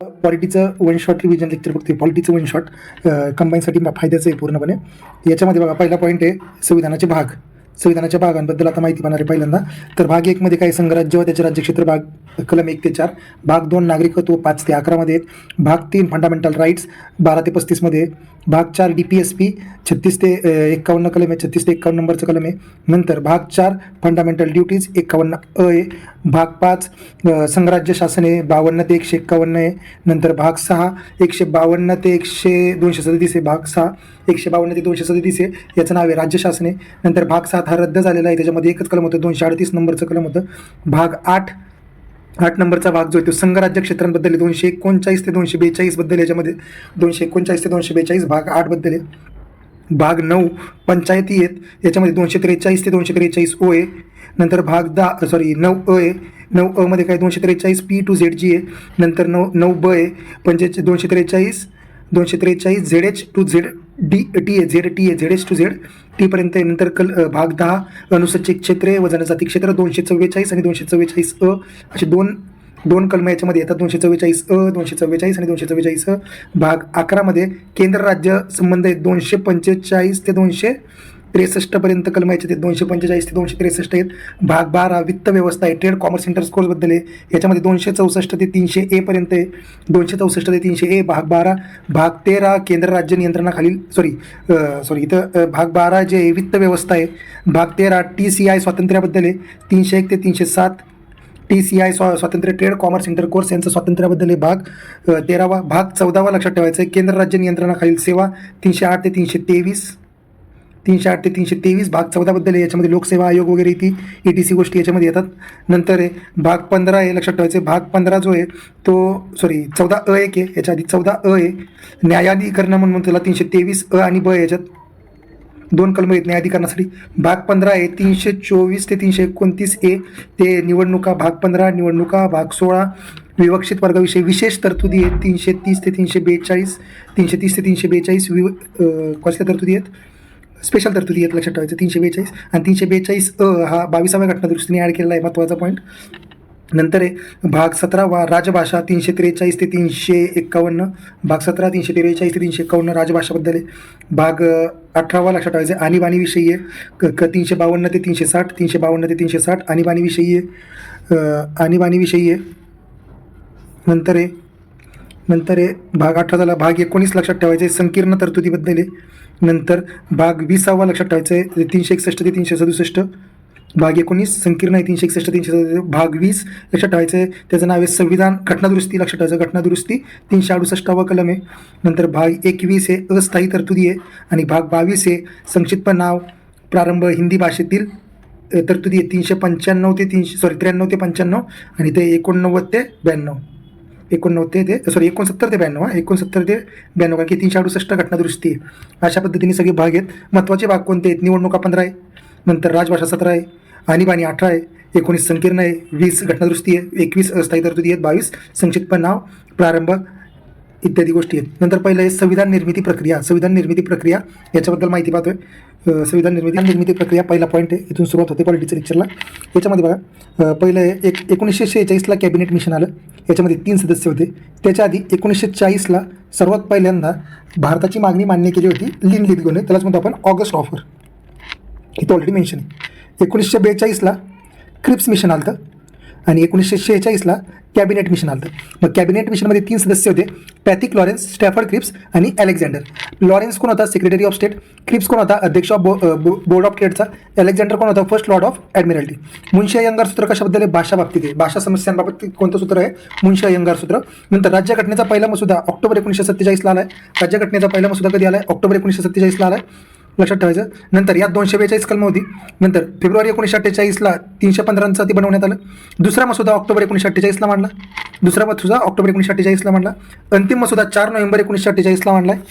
पॉलिटीचं one shot revision lecture बघते. पॉलिटीचं one shot कंबाईनसाठी फायद्याचं आहे पूर्णपणे. याच्यामध्ये बघा, पहिला पॉईंट आहे संविधानाचे भाग. संविधानाच्या भागांबद्दल आता माहिती पाहणार आहे पहिल्यांदा. तर भाग 1 मध्ये काय, संघराज्य व त्याचे राज्यक्षेत्र, भाग कलम 1 ते 4. भाग 2 नागरिकत्व 5 ते 11 मध्ये. भाग 3 फंडामेंटल राईट्स 12 ते 35 मध्ये. भाग 4 DPSP 36 ते 51 कलम आहे, 36 ते 51 नंबरचं कलम आहे. नंतर भाग 4 फंडामेंटल ड्युटीज 51 आहे. भाग 5 संघराज्य शासन आहे 52 ते 151 आहे. नंतर भाग 6 152 ते 237 आहे. भाग 6 152 ते 237 आहे, याचं नाव आहे राज्य शासन आहे. नंतर भाग 7 हा रद्द झालेला आहे, त्याच्यामध्ये एकच कलम होतं, 238 नंबरचं कलम होतं. भाग 8 नंबरचा भाग जो आहे तो संघराज्य क्षेत्रांबद्दल 239 ते 242 बद्दल, याच्यामध्ये 239 ते 242 भाग 8 बद्दल आहे. भाग 9 पंचायती आहेत, याच्यामध्ये 243 ते 243 ओ आहे. नंतर भाग 9 अ आहे. 9 अ मध्ये काय 243 P to ZG आहे. नंतर 9 ब आहे 243 ZH to ZD टी आहे, ZT आहे, ZH to ZT पर्यंत आहे. नंतर भाग 10 अनुसूचित क्षेत्रे व जनजाती क्षेत्र 244 आणि 244 अ असे दोन कलम याच्यामध्ये येतात, 244 अ, 244 आणि 244 अ. भाग 11 मध्ये केंद्र राज्य संबंध आहेत, 245 ते 263 पर्यंत कलम याचे, 245 ते 263 आहेत. भाग 12 वित्त व्यवस्था आहे, ट्रेड कॉमर्स इंटरकोर्सबद्दल आहे, याच्यामध्ये 264 ते 300 ए पर्यंत आहे, 264 ते 300 ए भाग 12. भाग 13 केंद्र राज्य नियंत्रणाखालील इथं भाग 12 जे आहे वित्त व्यवस्था आहे. भाग 13 TCI स्वातंत्र्याबद्दल आहे, 301 ते 307 TCI स्वातंत्र्य ट्रेड कॉमर्स इंटरकोर्स यांचं स्वातंत्र्याबद्दल आहे. भाग 13. भाग 14 लक्षात ठेवायचं आहे, केंद्र राज्य नियंत्रणाखालील सेवा 308 ते 323 भाग 14 बद्दल आहे, याच्यामध्ये लोकसेवा आयोग वगैरे ती ETC गोष्टी याच्यामध्ये येतात. नंतर आहे भाग 15 आहे, लक्षात ठेवायचं, भाग 15 जो आहे तो 14 अ एक आहे, याच्या आधी 14 अ आहे न्यायाधिकरण म्हणून त्याला 323 अ आणि ब याच्यात 2 कलम आहेत न्यायाधिकरणासाठी. भाग 15 आहे 324 ते 329 ए ते निवडणुका. भाग 15 निवडणुका. भाग 16 विवक्षित वर्गाविषयी विशेष तरतुदी आहेत, 330 ते 342 330 ते 342 कसल्या तरतुदी आहेत, स्पेशल तरतुदी आहेत, लक्षात ठेवायचं 342. आणि 342 अ हा 22व्या घटनादुरुस्तीने ॲड केलेला आहे, महत्त्वाचा पॉईंट. नंतर आहे भाग 17 राजभाषा 343 ते 351. भाग 17 343 ते 351 राजभाषाबद्दल आहे. भाग 18 लक्षात ठेवायचं आणीबाणीविषयी आहे, 352 ते 360 352 ते 360 आणीबाणीविषयी आहे. नंतर आहे भाग 18 झाला. भाग 19 लक्षात ठेवायचं आहे, संकीर्ण तरतुदीबद्दल आहे. नंतर भाग 20 लक्षात ठेवायचं आहे, 361 ते 367. भाग 19 संकीर्ण आहे, 361 ते 367. भाग 20 लक्षात ठेवायचं आहे, त्याचं नाव आहे संविधान घटनादुरुस्ती, लक्षात ठेवायचं घटनादुरुस्ती 368 कलम आहे. नंतर भाग 21 आहे अस्थायी तरतुदी आहे. आणि भाग 22 आहे संक्षिप्त नाव प्रारंभ हिंदी भाषेतील तरतुदी आहे, 395 ते 93 ते 95 आणि ते 89 ते 92 69 ते 92 कारण की 368 घटनादुरुस्ती आहे. अशा पद्धतीने सगळे भाग आहेत. महत्त्वाचे भाग कोणते आहेत, निवडणुका 15 आहे, नंतर राजभाषा 17 आहे, आणीबाणी 18 आहे, 19 संकीर्ण आहे, 20 घटनादुरुस्ती आहे, 21 अस्थायी तरतुदी आहेत, 22 संक्षिप्त नाव प्रारंभ इत्यादी गोष्टी आहेत. नंतर पहिलं आहे संविधान निर्मिती प्रक्रिया याच्याबद्दल माहिती पाहतोय. संविधान निर्मिती प्रक्रिया पहिला पॉईंट आहे, इथून सुरुवात होते पॉलिटिक्स लेक्चरला. याच्यामध्ये बघा, पहिलं आहे 1946ला कॅबिनेट मिशन आलं, याच्यामध्ये 3 सदस्य होते. त्याच्या आधी 1940ला सर्वात पहिल्यांदा भारताची मागणी मान्य केली होती लिन लिथगोने, त्यालाच म्हणतो आपण ऑगस्ट ऑफर, इथं ऑलरेडी मेन्शन आहे. 1942ला क्रिप्स मिशन आलं आणि 1946ला कॅबिनेट मिशन आलं. मग कॅबिनेट मिशनमध्ये 3 सदस्य होते, पॅथिक लॉरेन्स, स्टॅफर्ड क्रिप्स आणि अलेक्झांडर. लॉरेन्स कोण होता, सेक्रेटरी ऑफ स्टेट. क्रिप्स कोण होता, अध्यक्ष ऑफ बोर्ड ऑफ ट्रेडचा. अलेक्झांडर कोण होता, फर्स्ट लॉर्ड ऑफ ॲडमिरल्टी. मुन्शी अय्यंगार सूत्र कशाबद्दल आहे, भाषा बाबतीत आहे, भाषा समस्यांबाबत कोणतं सूत्र आहे, मुन्शी अय्यंगार सूत्र. नंतर राज्यघटनेचा पहिला मसुदा ऑक्टोबर 1947ला आला आहे. राज्यघटनेचा पहिला मसुदा कधी आला आहे, ऑक्टोबर 1947ला आला आहे, लक्षात ठेवायचं. नंतर यात 242 कलम होती. नंतर फेब्रुवारी 1948ला 315 ती बनवण्यात आलं. दुसरा मसुदा ऑक्टोबर 1948ला मांडला. अंतिम मसुदा 4 नोव्हेंबर 1948ला मांडला आहे.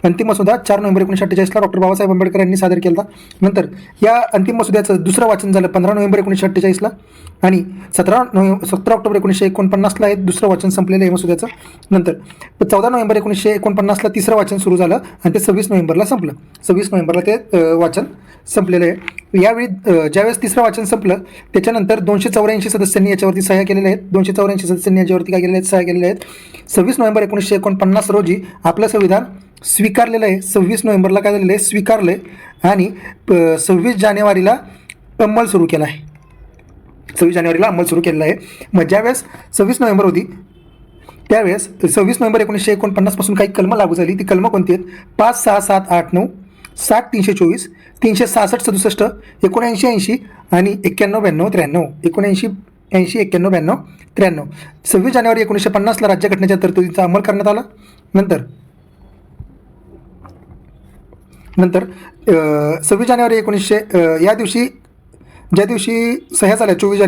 अंतिम मसुदा 4 नोव्हेंबर 1948ला डॉक्टर बाबासाहेब आंबेडकर यांनी सादर केला. नंतर या अंतिम मसुद्याचं दुसरं वाचन झालं 15 नोव्हेंबर 1948ला आणि 17 ऑक्टोबर 1949ला हे दुसरं वाचन संपलेलं आहे मसुद्याचं. नंतर 14 नोव्हेंबर 1949ला तिसरं वाचन सुरू झालं आणि ते 26 नोव्हेंबरला संपलं. 26 नोव्हेंबरला ते वाचन संपलेलं आहे. यावेळी ज्यावेळेस तिसरं वाचन संपलं त्याच्यानंतर 284 सदस्यांनी याच्यावरती सह्या केलेल्या आहेत. 284 सदस्यांनी याच्यावरती काय केलेले आहेत, सह्या केलेल्या आहेत. 26 नोव्हेंबर 1949 रोजी आपलं संविधान स्वीकारलेलं आहे. 26 नोव्हेंबरला काय झालेलं आहे, स्वीकारलं आहे आणि 26 जानेवारीला अंमल सुरू केला आहे. 26 जानेवारीला अंमल सुरू केलेला आहे. मग ज्यावेळेस 26 नोव्हेंबर होती त्यावेळेस 26 नोव्हेंबर 1949 पासून काही कलमं लागू झाली. ती कलमं कोणती आहेत, 5, 6, 7, 8, 9, 7, 324, 366, 67, 79, 80 आणि 91, 92, 93, 79, 80, 91, 92, 93. 26 जानेवारी 1950ला राज्यघटनेच्या तरतुदींचा अंमल करण्यात आला. नंतर 26 जानेवारी 1900 या दिवशी ज्या दिवशी सह्या झाल्या 24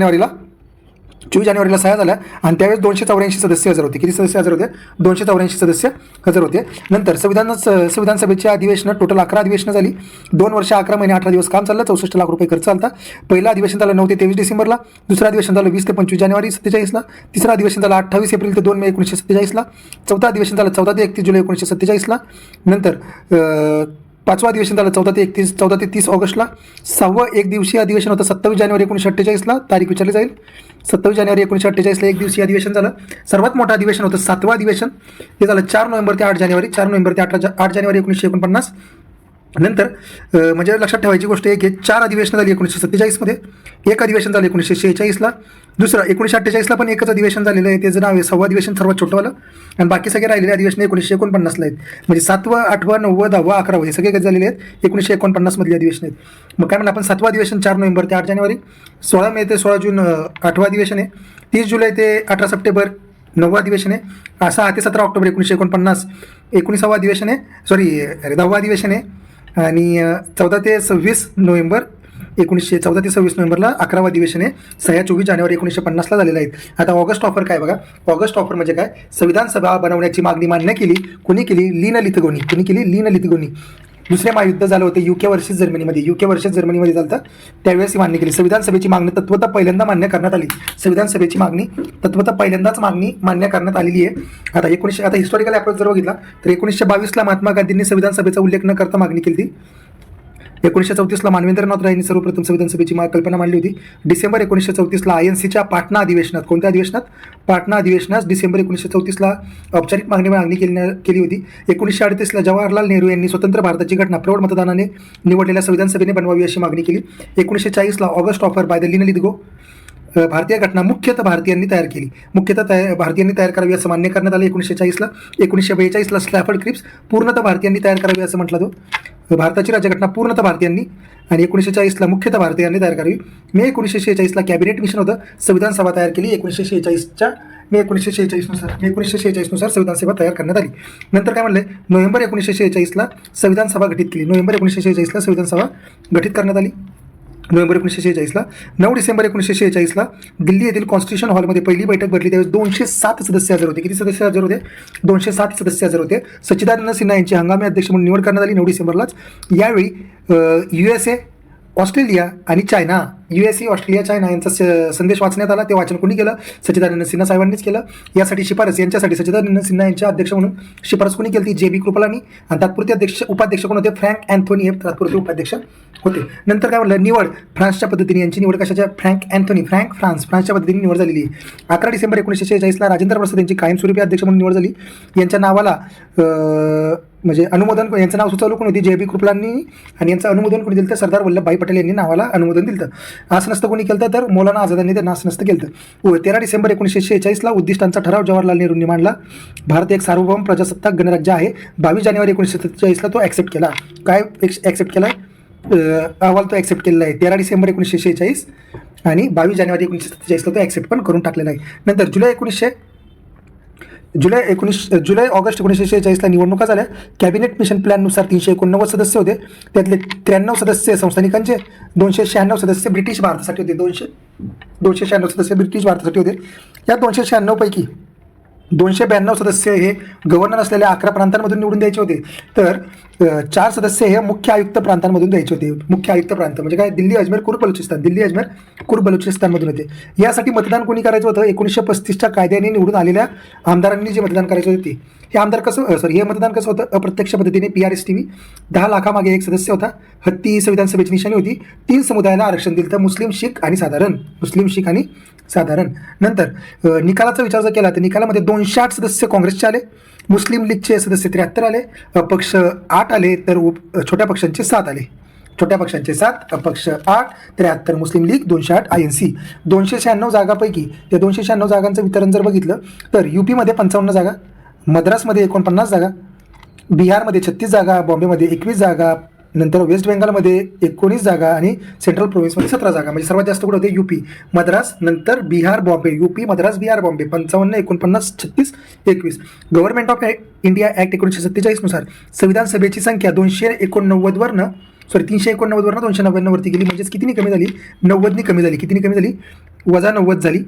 जानेवारीला सह्या झाल्या आणि त्यावेळेस 284 सदस्य हजर होते. किती सदस्य हजर होते, 284 सदस्य हजर होते. नंतर संविधान सभेची अधिवेशनं टोटल 11 अधिवेशनं झाली. 2 वर्ष 11 महिने 18 दिवस काम चाललं. 64 लाख रुपये खर्च आलता. पहिलं अधिवेशन झालं 9 ते 23 डिसेंबरला. दुसरं अधिवेशन झालं 20 ते 25 जानेवारी 47ला. तिसरं अधिवेशन झालं 28 एप्रिल ते 2 मे 1947ला. चौथं अधिवेशन झालं 14 ते 31 जुलै 1947ला. नंतर 5वं अधिवेशन झालं 14 ते 30 ऑगस्टला. 6वं एक दिवसीय अधिवेशन होतं 27 जानेवारी 1948ला. तारीख विचारली जाईल. 27 जानेवारी 1948ला एक दिवसीय अधिवेशन झालं. सर्वात मोठं अधिवेशन होतं 7वं अधिवेशन. हे झालं 4 नोव्हेंबर ते 8 जानेवारी 8 जानेवारी 1949. नंतर म्हणजे लक्षात ठेवायची गोष्ट एक आहे, 4 अधिवेशनं झाली 1947मध्ये. एक अधिवेशन झालं 1946ला. दुसरं 1948ला पण एकच अधिवेशन झालेलं आहे. त्याचं नाव आहे 6वं अधिवेशन, सर्वात छोटंवालं. आणि बाकी सगळे राहिलेले अधिवेशन 1949ला आहेत. म्हणजे 7वं, 8वं, 9वं, 10वं, 11वं हे सगळे कधी झालेले आहेत 1949 मधले अधिवेशन आहेत. मग काय म्हणा आपण 7वं अधिवेशन 4 नोव्हेंबर ते 8 जानेवारी. 16 मे ते 16 जून 8वं अधिवेशन आहे. 30 जुलै ते 18 सप्टेंबर 9वं अधिवेशन आहे. 6 ते 17 ऑक्टोबर 1949 19वं अधिवेशन आहे. 10वं अधिवेशन आहे. आणि 14 ते 26 नोव्हेंबर 1914 ते 26 नोव्हेंबरला 11वं अधिवेशन आहे. सह्या 24 जानेवारी 1950ला झालेला आहेत. आता ऑगस्ट ऑफर काय बघा. ऑगस्ट ऑफर म्हणजे काय, संविधान सभा बनवण्याची मागणी मान्य केली. कोणी केली, लीन लिथगोनी. कोणी केली, लीन लिथगोनी. दुसरे महायुद्ध झालं होतं UK वर्सेस जर्मनीमध्ये झालं होतं. त्यावेळेस मान्य केली. संविधान सभेची मागणी तत्वतः पहिल्यांदा मान्य करण्यात आली. संविधान सभेची मागणी तत्वतः पहिल्यांदाच मान्य करण्यात आलेली आहे. आता हिस्टॉरिकल अप्रोच जर बघितला तर 1922ला महात्मा गांधींनी संविधान सभेचा उल्लेख न करता मागणी केली. 1934ला मानवेंद्रनाथ रायांनी सर्वप्रथम संविधान सभेची कल्पना मांडली होती. डिसेंबर 1934ला INCच्या पाटणा अधिवेशनात, कोणत्या अधिवेशनात, पाटणा अधिवेशनात डिसेंबर 1934ला औपचारिक मागणी केली होती. 1938ला जवाहरलाल नेहरू यांनी स्वतंत्र भारताची घटना प्रौढ मतदानाने निवडलेल्या संविधान सभेने बनवावी अशी मागणी केली. 1940ला August offer by the Linlithgow भारतीय घटना मुख्यतः भारतीयांनी तयार केली. भारतीयांनी तयार करावी असं मान्य करण्यात आलं 1940ला. 1942ला स्लॅफर्ड क्रिप्स पूर्णतः भारतीयांनी तयार करावी असं म्हटलं तो. भारताची राज्यघटना पूर्णतः भारतीयांनी आणि 1940ला मुख्यतः भारतीयांनी तयार करावी. मे 1946ला कॅबिनेट मिशन होतं. संविधान सभा तयार केली. मे 1946नुसार संविधान सभा तयार करण्यात आली. नंतर काय म्हणलंय, नोव्हेंबर 1946ला संविधान सभा गठीत केली. नोव्हेंबर 1946ला संविधान सभा गठीत करण्यात आली. नोव्हेंबर 1946ला. 9 डिसेंबर 1946ला दिल्ली येथील कॉन्स्टिट्यूशन हॉलमध्ये पहिली बैठक भरली. त्यावेळेस 207 सदस्य हजर होते. किती सदस्य हजर होते, 207 सदस्य हजर होते. सच्चिदानंद सिन्हा यांची हंगामी अध्यक्ष म्हणून निवड करण्यात आली 9 डिसेंबरलाच. यावेळी USA, ऑस्ट्रेलिया आणि चायना, USA, ऑस्ट्रेलिया, चायना यांचा संदेश वाचण्यात आला. ते वाचन कोणी केलं, सच्चिदानंद सिन्हा साहेबांनीच केलं. यासाठी यांच्यासाठी सच्चिदानंद सिन्हा यांच्या अध्यक्ष म्हणून शिफारस कोणी केली, JB कृपलानी. आणि तात्पुरते उपाध्यक्ष कोण होते, फ्रँक अँथोनी हे तात्पुरते उपाध्यक्ष होते. नंतर काय म्हणलं, निवड फ्रान्सच्या पद्धतीने. यांची निवड कशाच्या, फ्रान्सच्या पद्धतीने निवड झालेली आहे. 11 डिसेंबर 1946ला राजेंद्र प्रसाद यांची कायमस्वरूपी अध्यक्ष म्हणून निवड झाली. यांच्या नावाला म्हणजे अनुमोदन, यांचं नाव सुचवलं कोणी होती, JB कृपलांनी. आणि यांचं अनुमोदन कोणी दिलं तर सरदार वल्लभभाई पटेल यांनी नावाला अनुमोदन दिलं. असं नसतं कोणी केलं तर मौलाना आझाद यांनी त्यांना असं नसतं केलं. 13 डिसेंबर 1946ला उद्दिष्टांचा ठराव जवाहरलाल नेहरूंनी मांडला. भारत एक सार्वभौम प्रजासत्ताक गणराज्य आहे. 22 जानेवारी 1947ला तो ॲक्सेप्ट केला. काय ॲक्सेप्ट केला, अहवाल तो ॲक्सेप्ट केलेला आहे. 13 डिसेंबर 1946 आणि 22 जानेवारी 1947ला तो ॲक्सेप्ट पण करून टाकलेला आहे. नंतर ऑगस्ट 1946ला निवडणुका झाल्या. कॅबिनेट मिशन प्लॅननुसार 389 सदस्य होते. त्यातले 93 सदस्य संस्थानिकांचे, 296 सदस्य ब्रिटिश भारतासाठी होते. 296 सदस्य ब्रिटिश भारतासाठी होते. या 296 पैकी 292 सदस्य हे गव्हर्नर असलेल्या 11 प्रांतांमधून निवडून द्यायचे होते. तर 4 सदस्य हे मुख्य आयुक्त प्रांतांमधून द्यायचे होते. मुख्य आयुक्त प्रांत म्हणजे काय, दिल्ली, अजमेर, कुर्ब बलुचिस्तानमधून होते. यासाठी मतदान कोणी करायचं होतं, 1935च्या कायद्याने निवडून आलेल्या आमदारांनी जे मतदान करायचं होते हे आमदार कसं हे मतदान कसं होतं अप्रत्यक्ष पद्धतीने PRS-TV 10 लाखामागे एक सदस्य होता. हत्ती संविधानसभेची निशाणी होती. 3 समुदायाला आरक्षण दिलं तर मुस्लिम, शीख आणि साधारण. नंतर निकालाचा विचार जर केला तर निकालामध्ये 208 सदस्य काँग्रेसचे आले, मुस्लिम लीगचे सदस्य 73 आले, अपक्ष 8 आले, तर छोट्या पक्षांचे 7 आले. छोट्या पक्षांचे 7, अपक्ष 8, 73 मुस्लिम लीग, 208 INC. 296 जागापैकी त्या 296 जागांचं वितरण जर बघितलं तर UPमध्ये 55 जागा, मद्रासमध्ये 49 जागा, बिहारमध्ये 36 जागा, बॉम्बेमध्ये 21 जागा, नंतर वेस्ट बेंगालमध्ये 19 जागा आणि सेंट्रल प्रोव्हिन्समध्ये 17 जागा. म्हणजे सर्वात जास्त कुठे होते UP, मद्रास, नंतर Bihar, Bombay. UP, Madras, Bihar, Bombay 55, 49, 36, 21. Government of India act 1947 नुसार संविधान सभेची संख्या 389 वरनं 299वरती गेली. म्हणजेच कितीनी कमी झाली? 90नी कमी झाली. कितीनी कमी झाली? -90 झाली.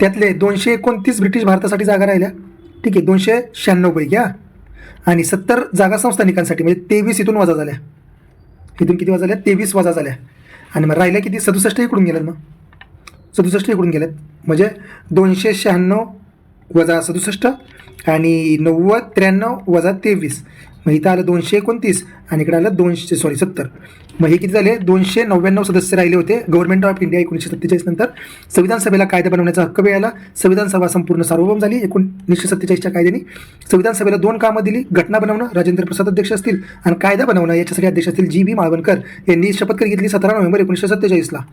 त्यातले 229 ब्रिटिश भारतासाठी जागा राहिल्या. ठीक आहे, 296 पैकी आणि 70 जागा संस्थानिकांसाठी, म्हणजे 23 इथून वजा झाल्या. इथून किती वजा झाल्या? 23 वजा झाल्या. आणि मग राहिल्या किती? 67 इकडून गेल्यात. मग 67 इकडून गेल्यात. म्हणजे 296 वजा 67 आणि 90, 93 वजा 23. मग इथं आलं 229 आणि इकडे आलं 70. मग हे किती झाले? 299 सदस्य राहिले होते. गव्हर्नमेंट ऑफ इंडिया 1947 नंतर संविधान सभेला कायदा बनवण्याचा हक्क मिळाला. संविधान सभा संपूर्ण सार्वभौम झाली. 1947च्या कायद्याने संविधान सभेला 2 कामं दिली. घटना बनवणं, राजेंद्र प्रसाद अध्यक्ष असतील, आणि कायदा बनवणं याच्यासाठी अध्यक्ष असतील GB माळवणकर यांनी शपथ घेतली 17 नोव्हेंबर 1947ला.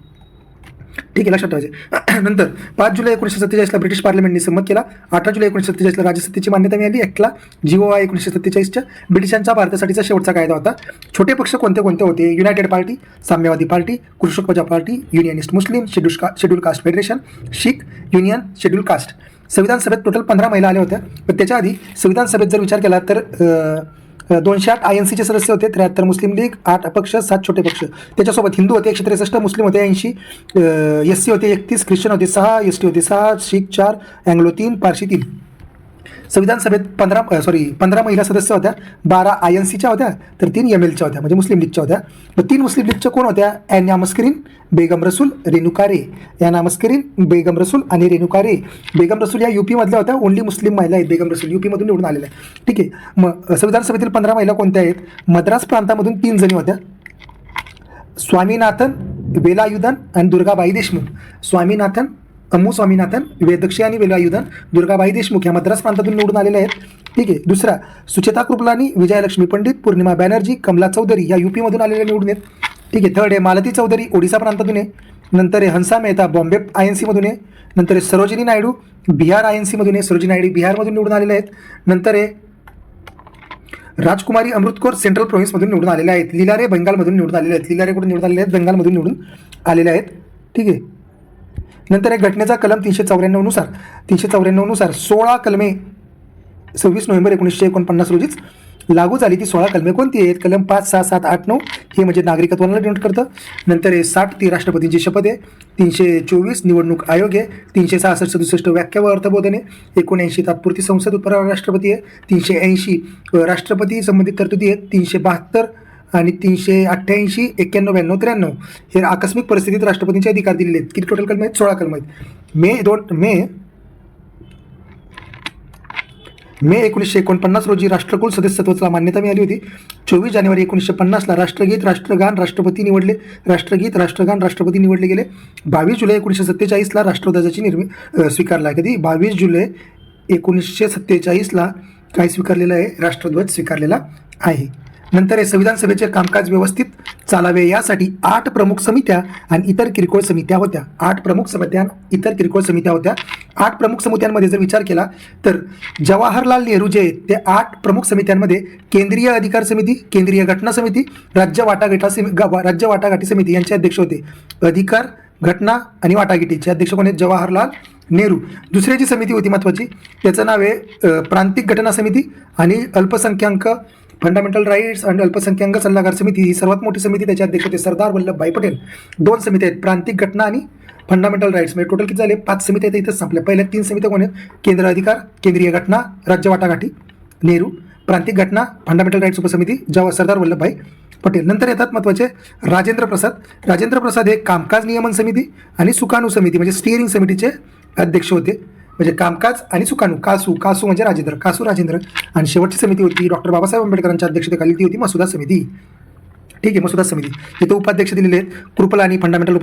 ठीक आहे, लक्षात ठेवायचे. नंतर 5 जुलै 1947ला ब्रिटिश पार्लमेंटने संमत केला. 18 जुलै 1947ला राज्यसत्तेची मान्यता मिळाली. ॲक्टला GOI 1947च्या ब्रिटिशांच्या भारतासाठीचा शेवटचा कायदा होता. छोटे पक्ष कोणते कोणते होते? युनायटेड पार्टी, साम्यवादी पार्टी, कृषक पार्टी, युनियनिस्ट मुस्लिम, शेड्यूल कास्ट फेडरेशन, शीख युनियन, शेड्यूल कास्ट. संविधान सभेत टोटल 15 महिला आल्या होत्या. पण त्याच्या आधी संविधान सभेत जर विचार केला तर 208 INCचे सदस्य होते, 73 मुस्लिम लीग, 8 अपक्ष, 7 छोटे पक्ष. त्याच्यासोबत हिंदू होते 163, मुस्लिम होते 80, SC होते 31, ख्रिश्चन होते 6, ST होते 6, शीख 4, अँग्लो 3, पारशी 3. संविधान सभेत 15 महिला सदस्य होत्या. 12 INCच्या होत्या, तर 3 MLच्या होत्या, म्हणजे मुस्लिम लीगच्या होत्या. तर 3 मुस्लिम लीगच्या कोण होत्या? एन्या मस्करीन, बेगम रसूल, रेणुका रे. याना मस्करीन, बेगम रसूल आणि रेणुका रे. बेगम रसूल या UP मधल्या होत्या. ओनली मुस्लिम महिला आहेत. बेगम रसूल UP मधून निवडून आलेल्या आहे. ठीक आहे. मग संविधान सभेतील 15 महिला कोणत्या आहेत? मद्रास प्रांतामधून 3 जणी होत्या. स्वामीनाथन वेलायुधन आणि दुर्गाबाई देशमुख. स्वामीनाथन वेदक्षी आणि वेलायुधन, दुर्गाबाई देशमुख या मद्रास प्रांतातून निवडून आलेल्या आहेत. ठीक आहे. दुसरा सुचेता कृपलानी, विजयलक्ष्मी पंडित, पूर्णिमा बॅनर्जी, कमला चौधरी या UP मधून आलेल्या निवडून आहेत. ठीक आहे. थर्ड आहे मालती चौधरी, ओडिसा प्रांतातून आहे. नंतर आहे हंसा मेहता, बॉम्बे INC मधून आहे. नंतर आहे सरोजिनी नायडू, बिहार INC मधून आहे. सरोजिनी नायडू बिहारमधून निवडून आलेले आहेत. नंतर आहे राजकुमारी अमृतकौर, सेंट्रल प्रोव्हिन्समधून निवडून आलेल्या आहेत. लिलारे बंगालमधून निवडून आलेले आहेत. लिलारे कुठून निवडून आलेले आहेत? बंगालमधून निवडून आलेले आहेत. ठीक आहे. नंतर एक घटनेचा कलम 394 नुसार 16 कलमे 26 नोव्हेंबर 1949 रोजीच लागू झाली. ती 16 कलमे कोणती आहेत? कलम 5, 6, 7, 8, 9 हे म्हणजे नागरिकत्वाला डिनोट करतं. नंतर हे 60 ती राष्ट्रपतींची शपथ आहे. 324 निवडणूक आयोग आहे. 366 67 व्याख्या व अर्थबोधन आहे. 79 तात्पुरती संसद उपराष्ट्रपती आहे. 380 राष्ट्रपती संबंधित तरतुदी आहेत. 372 आणि 388, 91, 92, 93 हे आकस्मिक परिस्थितीत राष्ट्रपतींचे अधिकार दिलेले आहेत. किती टोटल कलम आहेत? 16 कलम आहेत. मे 1949 रोजी राष्ट्रकुल सदस्यत्वाला मान्यता मिळाली होती. 24 जानेवारी 1950ला राष्ट्रगीत, राष्ट्रगान, राष्ट्रपती निवडले गेले. 22 जुलै 1947ला राष्ट्रध्वजाची स्वीकारला. कधी? 22 जुलै 1947ला काय स्वीकारलेलं आहे? राष्ट्रध्वज स्वीकारलेला आहे. नंतर हे संविधान सभेचे कामकाज व्यवस्थित चालावे यासाठी 8 प्रमुख समित्या आणि इतर किरकोळ समित्या होत्या. 8 प्रमुख समित्यांमध्ये जर विचार केला तर जवाहरलाल नेहरू जे आहेत ते 8 प्रमुख समित्यांमध्ये केंद्रीय अधिकार समिती, केंद्रीय घटना समिती, राज्य वाटाघाटी समिती यांचे अध्यक्ष होते. अधिकार, घटना आणि वाटाघाटीचे अध्यक्ष कोण आहेत? जवाहरलाल नेहरू. दुसरी जी समिती होती महत्त्वाची त्याचं नाव आहे प्रांतिक घटना समिती आणि अल्पसंख्याक फंडामेंटल राईट्स आणि अल्पसंख्याक सल्लागार समिती ही सर्वात मोठी समिती. त्याचे अध्यक्ष होते सरदार वल्लभभाई पटेल. 2 समित्या आहेत, प्रांतिक घटना आणि फंडामेंटल राईट्स. म्हणजे टोटल किती झाले? 5 समित्या आहेत. इथंच संपल्या. पहिल्या 3 समित्या कोण आहेत? केंद्र अधिकार, केंद्रीय घटना, राज्य वाटाघाटी नेहरू, प्रांतिक घटना, फंडामेंटल राईट्स उपसमिती सरदार वल्लभभाई पटेल. नंतर येतात महत्त्वाचे राजेंद्र प्रसाद हे कामकाज नियमन समिती आणि सुकाणू समिती म्हणजे स्टिअरिंग समितीचे अध्यक्ष होते. म्हणजे कामकाज आणि सुकाणू, कासू म्हणजे राजेंद्र, कासू राजेंद्र. आणि शेवटची समिती होती डॉक्टर बाबासाहेब आंबेडकरांच्या अध्यक्षतेखाली, ती होती मसुदा समिती. ठीक आहे, मसुदा समिती. इथं उपाध्यक्ष दिलेले आहेत कृपल आणि फंडामेंटल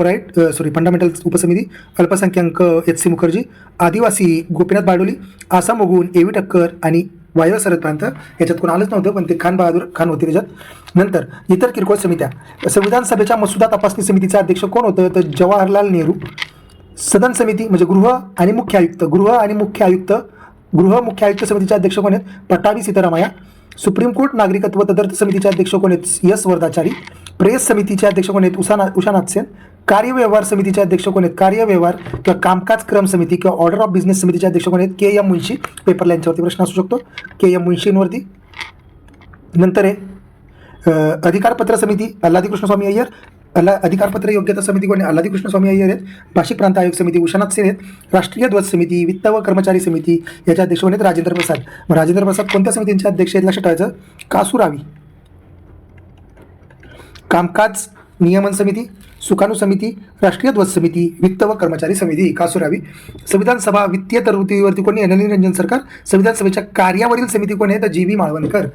उपसमिती, अल्पसंख्याक HC मुखर्जी, आदिवासी गोपीनाथ बारडोली, आसाम ओगून AV ठक्कर आणि वायव्य सरहद प्रांत. याच्यात कोण आलंच नव्हतं, पण ते खान बहादूर खान होते त्याच्यात. नंतर इतर किरकोळ समित्या. संविधान सभेच्या मसुदा तपासणी समितीचे अध्यक्ष कोण होतं, तर जवाहरलाल नेहरू. सदन समिती म्हणजे गृह आणि मुख्य आयुक्त समितीचे अध्यक्ष कोण आहेत, पटाभी सीतारामय्या. सुप्रीम कोर्ट नागरिकत्व तदर्थ समितीचे अध्यक्ष कोण आहेत, S वरदाचारी. प्रेस समितीचे अध्यक्ष कोण आहेत, उषानाथ सेन. कार्यव्यवहार समितीचे अध्यक्ष कोण आहेत, कार्यव्यवहार किंवा कामकाज क्रम समिती किंवा ऑर्डर ऑफ बिझनेस समितीचे अध्यक्ष कोण आहेत, KM मुंशी. पेपरला यांच्यावरती प्रश्न असू शकतो, KM मुंशींवरती. नंतर आहे अधिकारपत्र समिती, अल्लादी कृष्णस्वामी अय्यर. अधिकारपत्र योग्यता समिती कोण आहे, अल्लादी कृष्णस्वामी अय्यर आहेत. भाषिक प्रांत आयोग समिती उषानाथ सेन आहेत. राष्ट्रीय ध्वज समिती, वित्त व कर्मचारी समिती, याचे अध्यक्ष कोण आहेत, राजेंद्र प्रसाद. मग राजेंद्र प्रसाद कोणत्या समितींचे अध्यक्ष आहेत, लक्षात ठेवायचं, कासुरावी. कामकाज नियमन समिती, सुकाणू समिती, राष्ट्रीय ध्वज समिती, वित्त व कर्मचारी समिती, कासुरावी. संविधान सभा वित्तीय तरतुदीवरती कोणी, नलिन रंजन सरकार. संविधान सभेच्या कार्यावरील समिती कोण आहे, तर GV माळवणकर.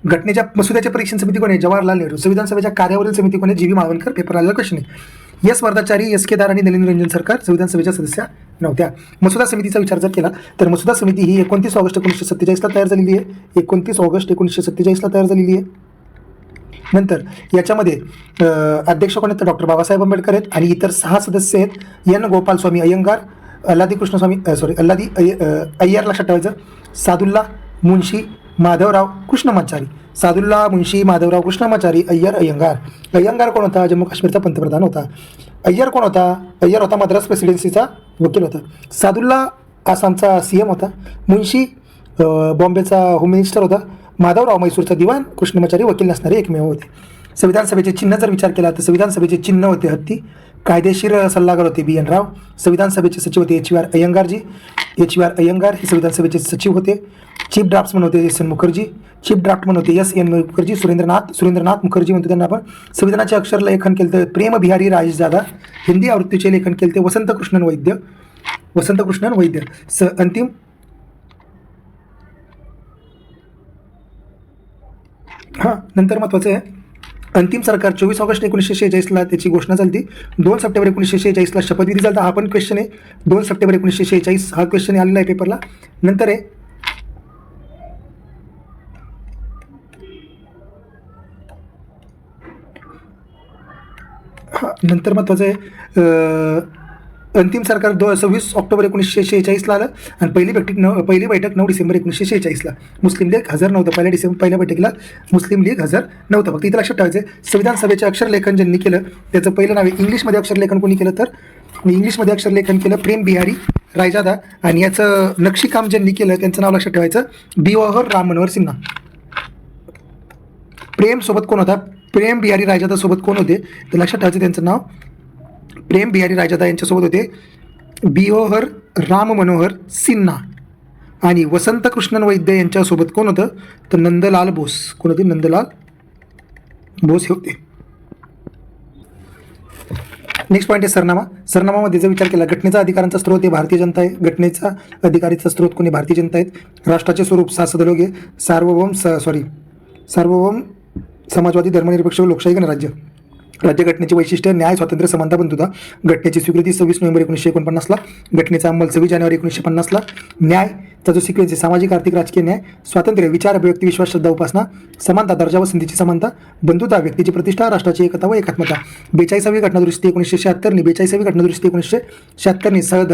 घटनेच्या मसुद्याच्या परीक्षण समिती कोण आहे, जवाहरलाल नेहरू. संविधान सभेच्या कार्यावरील समिती कोण आहे, GV माळवणकर. पेपर आलेला क्वेश्चन आहे. S वरदाचारी, SK दार आणि नलिन रंजन सरकार संविधान सभेच्या सदस्या नव्हत्या. मसुदा समितीचा विचार जर केला तर मसुदा समिती ही 29 ऑगस्ट 1947 तयार झालेली आहे. 29 ऑगस्ट 1947 तयार झालेली आहे. नंतर याच्यामध्ये अध्यक्ष कोण आहेत, तर डॉक्टर बाबासाहेब आंबेडकर आहेत आणि इतर 6 सदस्य आहेत, N गोपालस्वामी अय्यंगार, अल्लादी अय्यर लक्षात ठेवायचं, सादुल्ला मुंशी माधवराव कृष्णमाचारी. सादुल्ला मुंशी माधवराव कृष्णमाचारी, अय्यंगार. अय्यंगार कोण होता, जम्मू काश्मीरचा पंतप्रधान होता. अय्यर कोण होता, अय्यर होता मद्रास प्रेसिडेन्सीचा वकील होता. सादुल्ला आसामचा CM होता. मुंशी बॉम्बेचा होम मिनिस्टर होता. माधवराव मैसूरचा दिवाण. कृष्णमाचारी वकील नसणारे एकमेव होते. संविधान सभेचे चिन्ह जर विचार केला तर संविधान सभेचे चिन्ह होते हत्ती. कायदेशीर सल्लागार होते BN राव. संविधान सभेचे सचिव होते HR अय्यंगारजी. HR अय्यंगार हे संविधान सभेचे सचिव होते. चीफ ड्राफ्ट्समन होते SN मुखर्जी. चीफ ड्राफ्टमन होते SN मुखर्जी. सुरेंद्रनाथ मुखर्जी म्हणतो त्यांना आपण. संविधानाचे अक्षर लेखन केलं तर प्रेम बिहारी राजदादा. हिंदी आवृत्तीचे लेखन केले ते वसंत कृष्णन वैद्य. अंतिम नंतर महत्त्वाचं आहे, अंतिम सरकार 24 ऑगस्ट 1946 त्याची घोषणा झाली. 2 सप्टेंबर 1946 शपथविधी झाला. हा पण क्वेश्चन आहे, 2 सप्टेंबर 1946 हा क्वेश्चन आलेला आहे पेपरला. नंतर आहे नंतर महत्त्वाचं आहे, अंतिम सरकार 26 ऑक्टोबर 1946 आलं आणि पहिली बैठक 9 डिसेंबर 1946. मुस्लिम लीग हजर नव्हतं. पहिल्या बैठकीला मुस्लिम लीग हजर नव्हतं. फक्त इथं लक्षात ठेवायचं, संविधान सभेचे अक्षरलेखन ज्यांनी केलं त्याचं पहिलं नाव आहे, इंग्लिशमध्ये अक्षरलेखन कोणी केलं तर इंग्लिशमध्ये अक्षरलेखन केलं प्रेम बिहारी रायजादा. आणि याचं नक्षीकाम ज्यांनी केलं त्यांचं नाव लक्षात ठेवायचं, BOR राम मनोहर सिन्हा. प्रेम सोबत कोण होता, प्रेम बिहारी रायजादा सोबत कोण होते तर लक्षात ठेवायचं त्यांचं नाव प्रेम बिहारी रायजादा यांच्यासोबत होते BOR राम मनोहर सिन्हा. आणि वसंत कृष्णन वैद्य यांच्यासोबत कोण होतं तर नंदलाल बोस. कोण होते, नंदलाल बोस हे होते. नेक्स्ट पॉईंट आहे सरनामामध्ये जर विचार केला, घटनेचा अधिकारांचा स्रोत हे भारतीय जनता आहे. घटनेचा अधिकारीचा स्रोत कोणी, भारतीय जनता आहेत. राष्ट्राचे स्वरूप शासनलोक आहे. सार्वभौम समाजवादी धर्मनिरपेक्ष लोकशाही गणराज्य. राज्यघटनेचे वैशिष्ट्य न्याय, स्वातंत्र्य, समानता, बंधुता. घटनेची स्वीकृती 26 नोव्हेंबर 1949ला. घटनेचा अंमल 26 जानेवारी 1950ला. न्यायचा जो सिक्वेन्स आहे, सामाजिक, आर्थिक, राजकीय न्याय, स्वातंत्र्य, विचार, अभिव्यक्ती, विश्वास, श्रद्धा, उपासना, समानता, दर्जा व संधीची समानता, बंधुता, व्यक्तीची प्रतिष्ठा, राष्ट्राची एकता व एकात्मता. 42वी घटनादुरुस्ती 1976नी. 42वी घटनादुरुस्ती 1976नी सह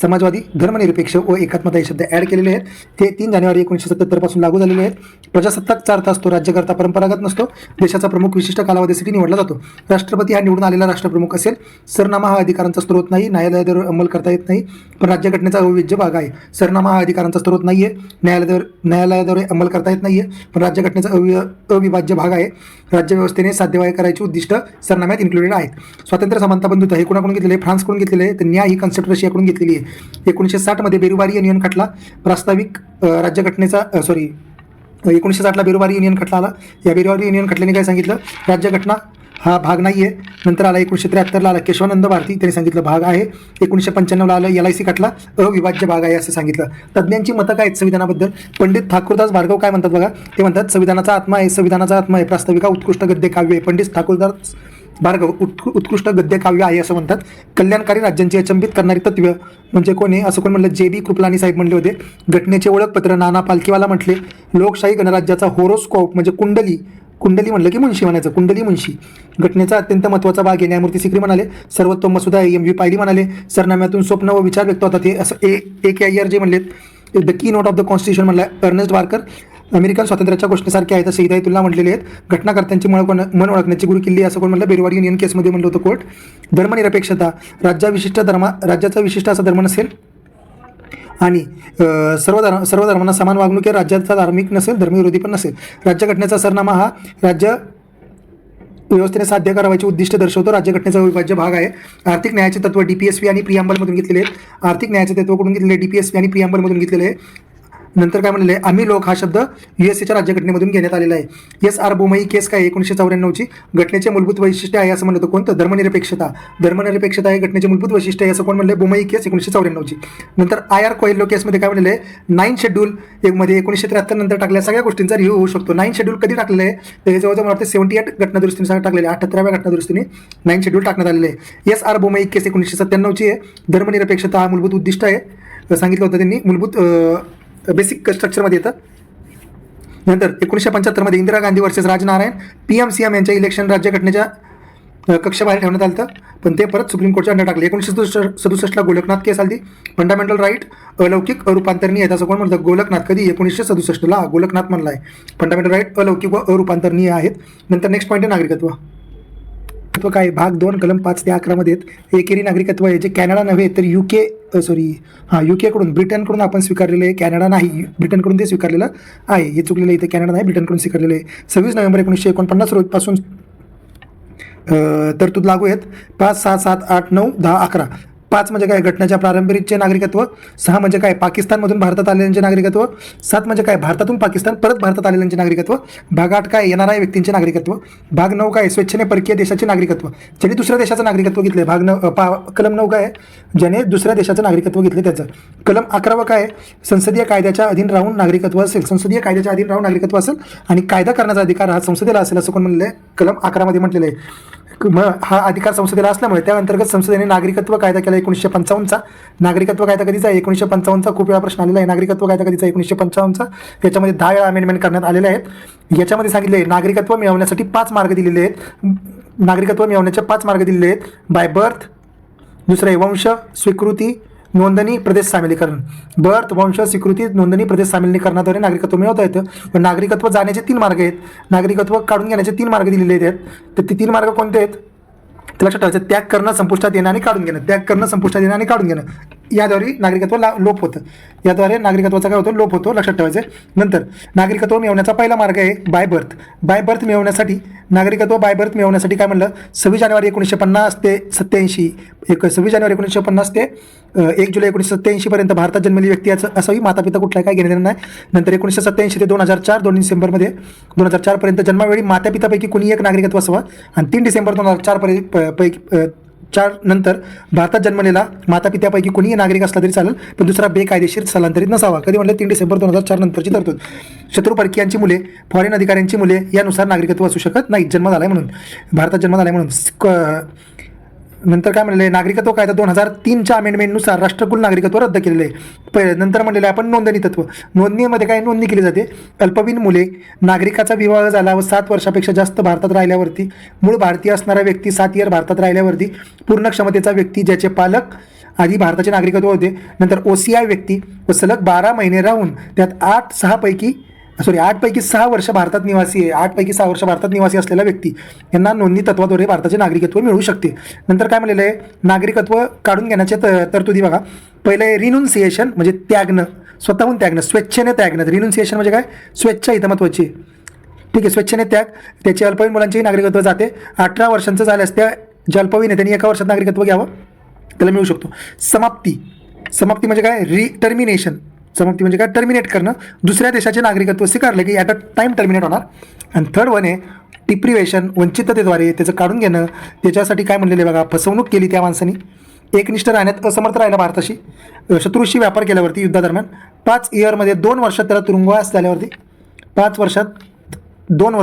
समाजवादी, धर्मनिरपेक्ष व एकात्मता हे शब्द ॲड केलेले आहेत. ते 3 जानेवारी 1977 पासून लागू झालेले आहेत. प्रजासत्ताकचा अर्थ असतो राज्यकर्ता परंपरागत नसतो. देशाचा प्रमुख विशिष्ट कालावधीसाठी निवडला जातो. राष्ट्रपती हा निवडून आलेला राष्ट्रप्रमुख असेल. सरनामा हा अधिकारांचा स्रोत नाही, न्यायालयाद्वारे अंमल करता येत नाही, पण राज्यघटनेचा अविभाज्य भाग आहे. सरनामा हा अधिकारांचा स्रोत नाही आहे, न्यायालयाद्वारे अंमल करता येत नाही आहे, पण राज्यघटनेचा अविभाज्य भाग आहे. राज्यव्यवस्थेने साध्यवाय करायची उद्दिष्ट सरनाम्यात इन्क्लुडेड आहेत. स्वातंत्र्य, समानता, बंधुता हे कोणाकडून घेतलेले आहे, फ्रान्सकडून घेतलेले आहे. तर न्याय ही कन्सेप्ट रशियाकडून घेतलेली आहे. 1960 बेरुवारी युनियन खटला प्रास्ताविक राज्यघटनेचा 1960ला बेरुवारी युनियन खटला आला. या बेरुवारी युनियन खटल्याने काय सांगितलं, राज्यघटना हा भाग नाही आहे. नंतर आला 1973ला आला केशवानंद भारती, त्यांनी सांगितलं भाग आहे. 1995ला आलं LIC खटला, अविभाज्य भाग आहे असं सांगितलं. तज्ज्ञांची मतं काय आहेत संविधानाबद्दल? पंडित ठाकूरदास भार्गव काय म्हणतात बघा, ते म्हणतात संविधानाचा आत्मा आहे, संविधानाचा आत्मा आहे, प्रास्ताविका उत्कृष्ट गद्य काव्य आहे. पंडित ठाकूरदास भार्गव उत्कृष्ट गद्य काव्य आहे असं म्हणतात. कल्याणकारी राज्यांची अचंबित करणारी तत्व म्हणजे कोणी, असं कोण म्हणलं? JB कृपलानी साहेब म्हणले होते. घटनेचे ओळखपत्र नाना पालखीवाला म्हटले. लोकशाही गणराज्याचा होरोस्कोप म्हणजे कुंडली, कुंडली म्हणलं की मुंशी म्हणायचं, कुंडली मुंशी. घटनेचा अत्यंत महत्त्वाचा भाग आहे, न्यायमूर्ती सिकरी म्हणाले. सर्वोत्तम मसुदा आहे, MV पायली म्हणाले. सरनाम्यातून स्वप्न व विचार व्यक्त होतात हे असं AKIR जे म्हणलेत. The key note of the constitution म्हणलं अर्नेस्ट बार्कर. अमेरिकन स्वातंत्र्याच्या घोषणेसारखे आहेत असं हिदायतुल्ला म्हटलेले आहेत. घटनाकर्त्यांची मन ओळखण्याची गुरुकिल्ली असं कोण म्हणलं? बेरवाडी युनियन केसमध्ये म्हणलं होतं कोर्ट. धर्मनिरपेक्षता, राज्याचा विशिष्ट असा धर्म नसेल आणि सर्व धर्मांना समान वागणूक आहे. राज्याचा धार्मिक नसेल, धर्मविरोधी पण नसेल. राज्यघटनेचा सरनामा हा राज्य व्यवस्थेने साध्य करावायचे उद्दिष्ट दर्शवतो. राज्यघटनेचा अविभाज्य भाग आहे. आर्थिक न्यायाचे तत्व DPSP आणि प्रियांबलमधून घेतलेले आहेत. आर्थिक न्यायाचे तत्व कुठून घेतलेले? DPSP आणि प्रियांबलमधून घेतलेले आहे. नंतर काय म्हणलेलं आहे? आम्ही लोक हा शब्द USA राज्यघटनेमधून घेण्यात आलेला आहे. SR बोमई केस काय 1994ची घटनेचे मूलभूत वैशिष्ट्य आहे असं म्हणतो कोणतं? धर्मनिरपेक्षता. धर्मनिरपेक्षता हे घटनेचे मूलभूत वैशिष्ट्य आहे असं कोण म्हणलं? बोमई केस 1994ची. नंतर IR कोएल्हो केसमध्ये काय म्हणलेलं आहे? 9 शेड्यूल मध्ये 1973 नंतर टाकलेल्या सगळ्या गोष्टींचा रिव्ह्यू होऊ शकतो. 9 शेड्यूल कधी टाकलेलं आहे? तर हे जवळजवळ मला वाटतं 78 घटनादुरुस्तीने टाकलेले आहे. 78व्या घटनादुरुस्तीने 9 शेड्यूल टाकण्यात आलेले आहे. SR बोमई केस 1997ची आहे. धर्मनिरपेक्षता हा मूलभूत उद्दिष्ट आहे सांगितलं होतं त्यांनी, मूलभूत बेसिक स्ट्रक्चरमध्ये येतं. नंतर 1975मध्ये इंदिरा गांधी वर्सेस राजनारायण PM-CM यांच्या इलेक्शन राज्यघटनेच्या कक्षाबाहेर ठेवण्यात आलं, पण ते परत सुप्रीम कोर्टच्या अंडर टाकले. 1967ला गोलकनाथ केस आली. फंडामेंटल राईट अलौकिक अरूपांतरणीय आहेत असं कोण म्हणतं? गोलकनाथ. कधी? 1967ला गोलकनाथ म्हणला आहे. फंडामेंटल राईट अलौकिक व अरूपांतरणीय आहेत. नंतर नेक्स्ट पॉईंट आहे नागरिकत्व. काय भाग 2 कलम 5 ते 11 मध्ये एकेरी नागरिकत्व आहे जे कॅनडा नव्हे तर युकेकडून ब्रिटनकडून आपण स्वीकारलेलं आहे. कॅनडा नाही, ब्रिटनकडून ते स्वीकारलेलं आहे. हे चुकलेलं इथे, कॅनडा नाही ब्रिटनकडून स्वीकारलेलं आहे. 26 नोव्हेंबर 1949 रोजपासून तरतूद लागू आहेत. 5, 6, 7, 8, 9, 10, 11. 5 म्हणजे काय? घटनेच्या प्रारंभीचे नागरिकत्व. 6 म्हणजे काय? पाकिस्तानमधून भारतात आलेल्यांचे नागरिकत्व. 7 म्हणजे काय? भारतातून पाकिस्तान परत भारतात आलेल्यांचे नागरिकत्व. भाग 8 काय? येणाऱ्या व्यक्तींचे नागरिकत्व. भाग 9 काय? स्वेच्छेने परकीय देशाचे नागरिकत्व, ज्याने दुसऱ्या देशाचं नागरिकत्व घेतले. कलम 9 काय? ज्याने दुसऱ्या देशाचं नागरिकत्व घेतले त्याचं. कलम 11 काय? संसदीय कायद्याच्या अधीन राहून नागरिकत्व असेल. संसदीय कायद्याच्या अधीन राहून नागरिकत्व असेल आणि कायदा करण्याचा अधिकार हा संसदेला असेल असं कोण म्हणलं आहे? कलम 11 मध्ये म्हटलेलं आहे. हा अधिकार संसदेला असल्यामुळे त्या अंतर्गत संसदेने नागरिकत्व कायदा केला 1955चा. नागरिकत्व कायदा कधीचा आहे? 1955चा. खूप वेळा प्रश्न आलेला आहे. नागरिकत्व कायदा कधीचा? 1955चा. त्याच्यामध्ये 10 वेळा अमेंडमेंट करण्यात आलेले आहेत. याच्यामध्ये सांगितले नागरिकत्व मिळवण्यासाठी 5 मार्ग दिलेले आहेत. नागरिकत्व मिळवण्याचे 5 मार्ग दिलेले आहेत. बाय बर्थ, दुसरं आहे वंश, स्वीकृती, नोंदणी, प्रदेश सामीलीकरण. बर्थ, वंश, स्वीकृती, नोंदणी, प्रदेश सामीलीकरणाद्वारे नागरिकत्व मिळवता येतं. पण नागरिकत्व जाण्याचे 3 मार्ग आहेत. नागरिकत्व काढून घेण्याचे 3 मार्ग दिलेले आहेत. तर ते 3 मार्ग कोणते आहेत? लक्षात ठेवायचं. त्याग करणं, संपुष्टात येणं आणि काढून घेणं. त्याग करणं, संपुष्टात येणं आणि काढून घेणं. याद्वारे नागरिकत्व लोप होतं. याद्वारे नागरिकत्वाचा काय होतं? लोप होतो. लक्षात ठेवायचं. नंतर नागरिकत्व मिळवण्याचा पहिला मार्ग आहे बाय बर्थ. बाय बर्थ मिळवण्यासाठी नागरिकत्व बाय बर्थ मिळवण्यासाठी काय म्हणलं? 26 जानेवारी 1950 ते 87, 26 जानेवारी 1950 ते 1 जुलै 1987 पर्यंत भारतात जन्मलेली व्यक्ती असावी. माता पिता कुठलाही काय घेणं नाही. नंतर 1987 ते 2004 2 डिसेंबरमध्ये 2004 पर्यंत जन्मावेळी माता पितापैकी कुणी एक नागरिकत्व असावा. आणि 3 डिसेंबर 2004 नंतर भारतात जन्मलेला माता पित्यापैकी कोणीही नागरिक असला तरी चालेल, पण दुसरा बेकायदेशीर स्थलांतरित नसावा. कधी म्हणलं? 3 डिसेंबर 2004 नंतरची तरतूद. शत्रू परकीयांची मुले, फॉरेन अधिकाऱ्यांची मुले यानुसार नागरिकत्व असू शकत नाही. जन्म झालाय म्हणून, भारतात जन्म झालाय म्हणून. नंतर काय म्हणलेलं आहे? नागरिकत्व कायदा 2003च्या अमेंडमेंटनुसार राष्ट्रकुल नागरिकत्व रद्द केलेलं आहे. नंतर म्हणलेलं आहे आपण नोंदणी तत्व. नोंदणीमध्ये काय नोंदणी केली जाते? अल्पवयीन मुले, नागरिकाचा विवाह झाला व 7 वर्षापेक्षा जास्त भारतात राहिल्यावरती, मूळ भारतीय असणारा व्यक्ती 7 इयर भारतात राहिल्यावरती, पूर्ण क्षमतेचा व्यक्ती ज्याचे पालक आधी भारताचे नागरिकत्व होते, नंतर OCI व्यक्ती व सलग 12 महिने राहून त्यात 8 पैकी 6 वर्ष भारतात निवासी आहे. 8 पैकी 6 वर्ष भारतात निवासी असलेला व्यक्ती यांना नोंदणी तत्वाद्वारे भारताचे नागरिकत्व मिळू शकते. नंतर काय म्हणलेलं आहे? नागरिकत्व काढून घेण्याचे तरतुदी बघा. पहिलं आहे रिन्युन्सिएशन म्हणजे त्यागणं, स्वतःहून त्यागणं, स्वेच्छेने त्यागणं. रिन्युन्सिएशन म्हणजे काय? स्वेच्छा इथं महत्त्वाची. ठीक आहे, स्वेच्छेने त्याग. त्याची अल्पवयीन मुलांचेही नागरिकत्व जाते. 18 वर्षांचं झाल्यास त्या जे अल्पवयीन आहे त्यांनी 1 वर्षात नागरिकत्व घ्यावं, त्याला मिळू शकतो. समाप्ती म्हणजे काय? टर्मिनेशन. समाप्ती म्हणजे काय, टर्मिनेट करणं. दुसऱ्या देशाचे नागरिकत्व स्वीकारले की ॲट अ टाईम टर्मिनेट होणार. आणि थर्ड वन आहे डिप्रिवेशन, वंचिततेद्वारे त्याचं काढून घेणं. त्याच्यासाठी काय म्हणलेलं आहे बघा, फसवणूक केली त्या माणसानी, एकनिष्ठ राहण्यात असमर्थ राहिला भारताशी, शत्रूशी व्यापार केल्यावरती युद्धादरम्यान, 5 इयरमध्ये 2 वर्षात त्याला तुरुंगवास झाल्यावरती, 5 वर्षात 2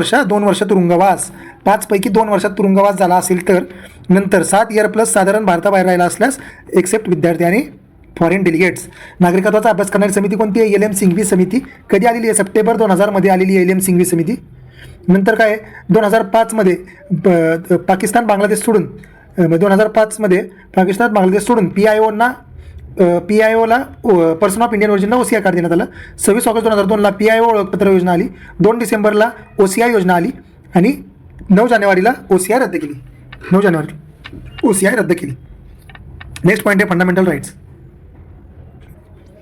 वर्ष तुरुंगवास, 5 पैकी 2 वर्षात तुरुंगवास झाला असेल तर, नंतर 7 इयर प्लस साधारण भारताबाहेर राहिला असल्यास एक्सेप्ट विद्यार्थी आणि फॉरेन डेलिगेट्स. नागरिकत्वाचा अभ्यास करणारी समिती कोणती आहे, LM सिंघवी समिती. कधी आलेली आहे, सप्टेंबर 2000 आलेली आहे LM सिंघवी समिती. नंतर काय 2005 पाकिस्तान बांगलादेश सोडून 2005 पाकिस्तान बांगलादेश सोडून PIOला पर्सन ऑफ इंडियन ओरिजिनला OCI कार्ड देण्यात आलं. 26 ऑगस्ट 2002ला PIO ओळखपत्र योजना आली. 2 डिसेंबरला OCI योजना आली आणि 9 जानेवारीला OCI रद्द केली. 9 जानेवारी OCI रद्द केली. नेक्स्ट पॉईंट आहे फंडामेंटल राईट्स,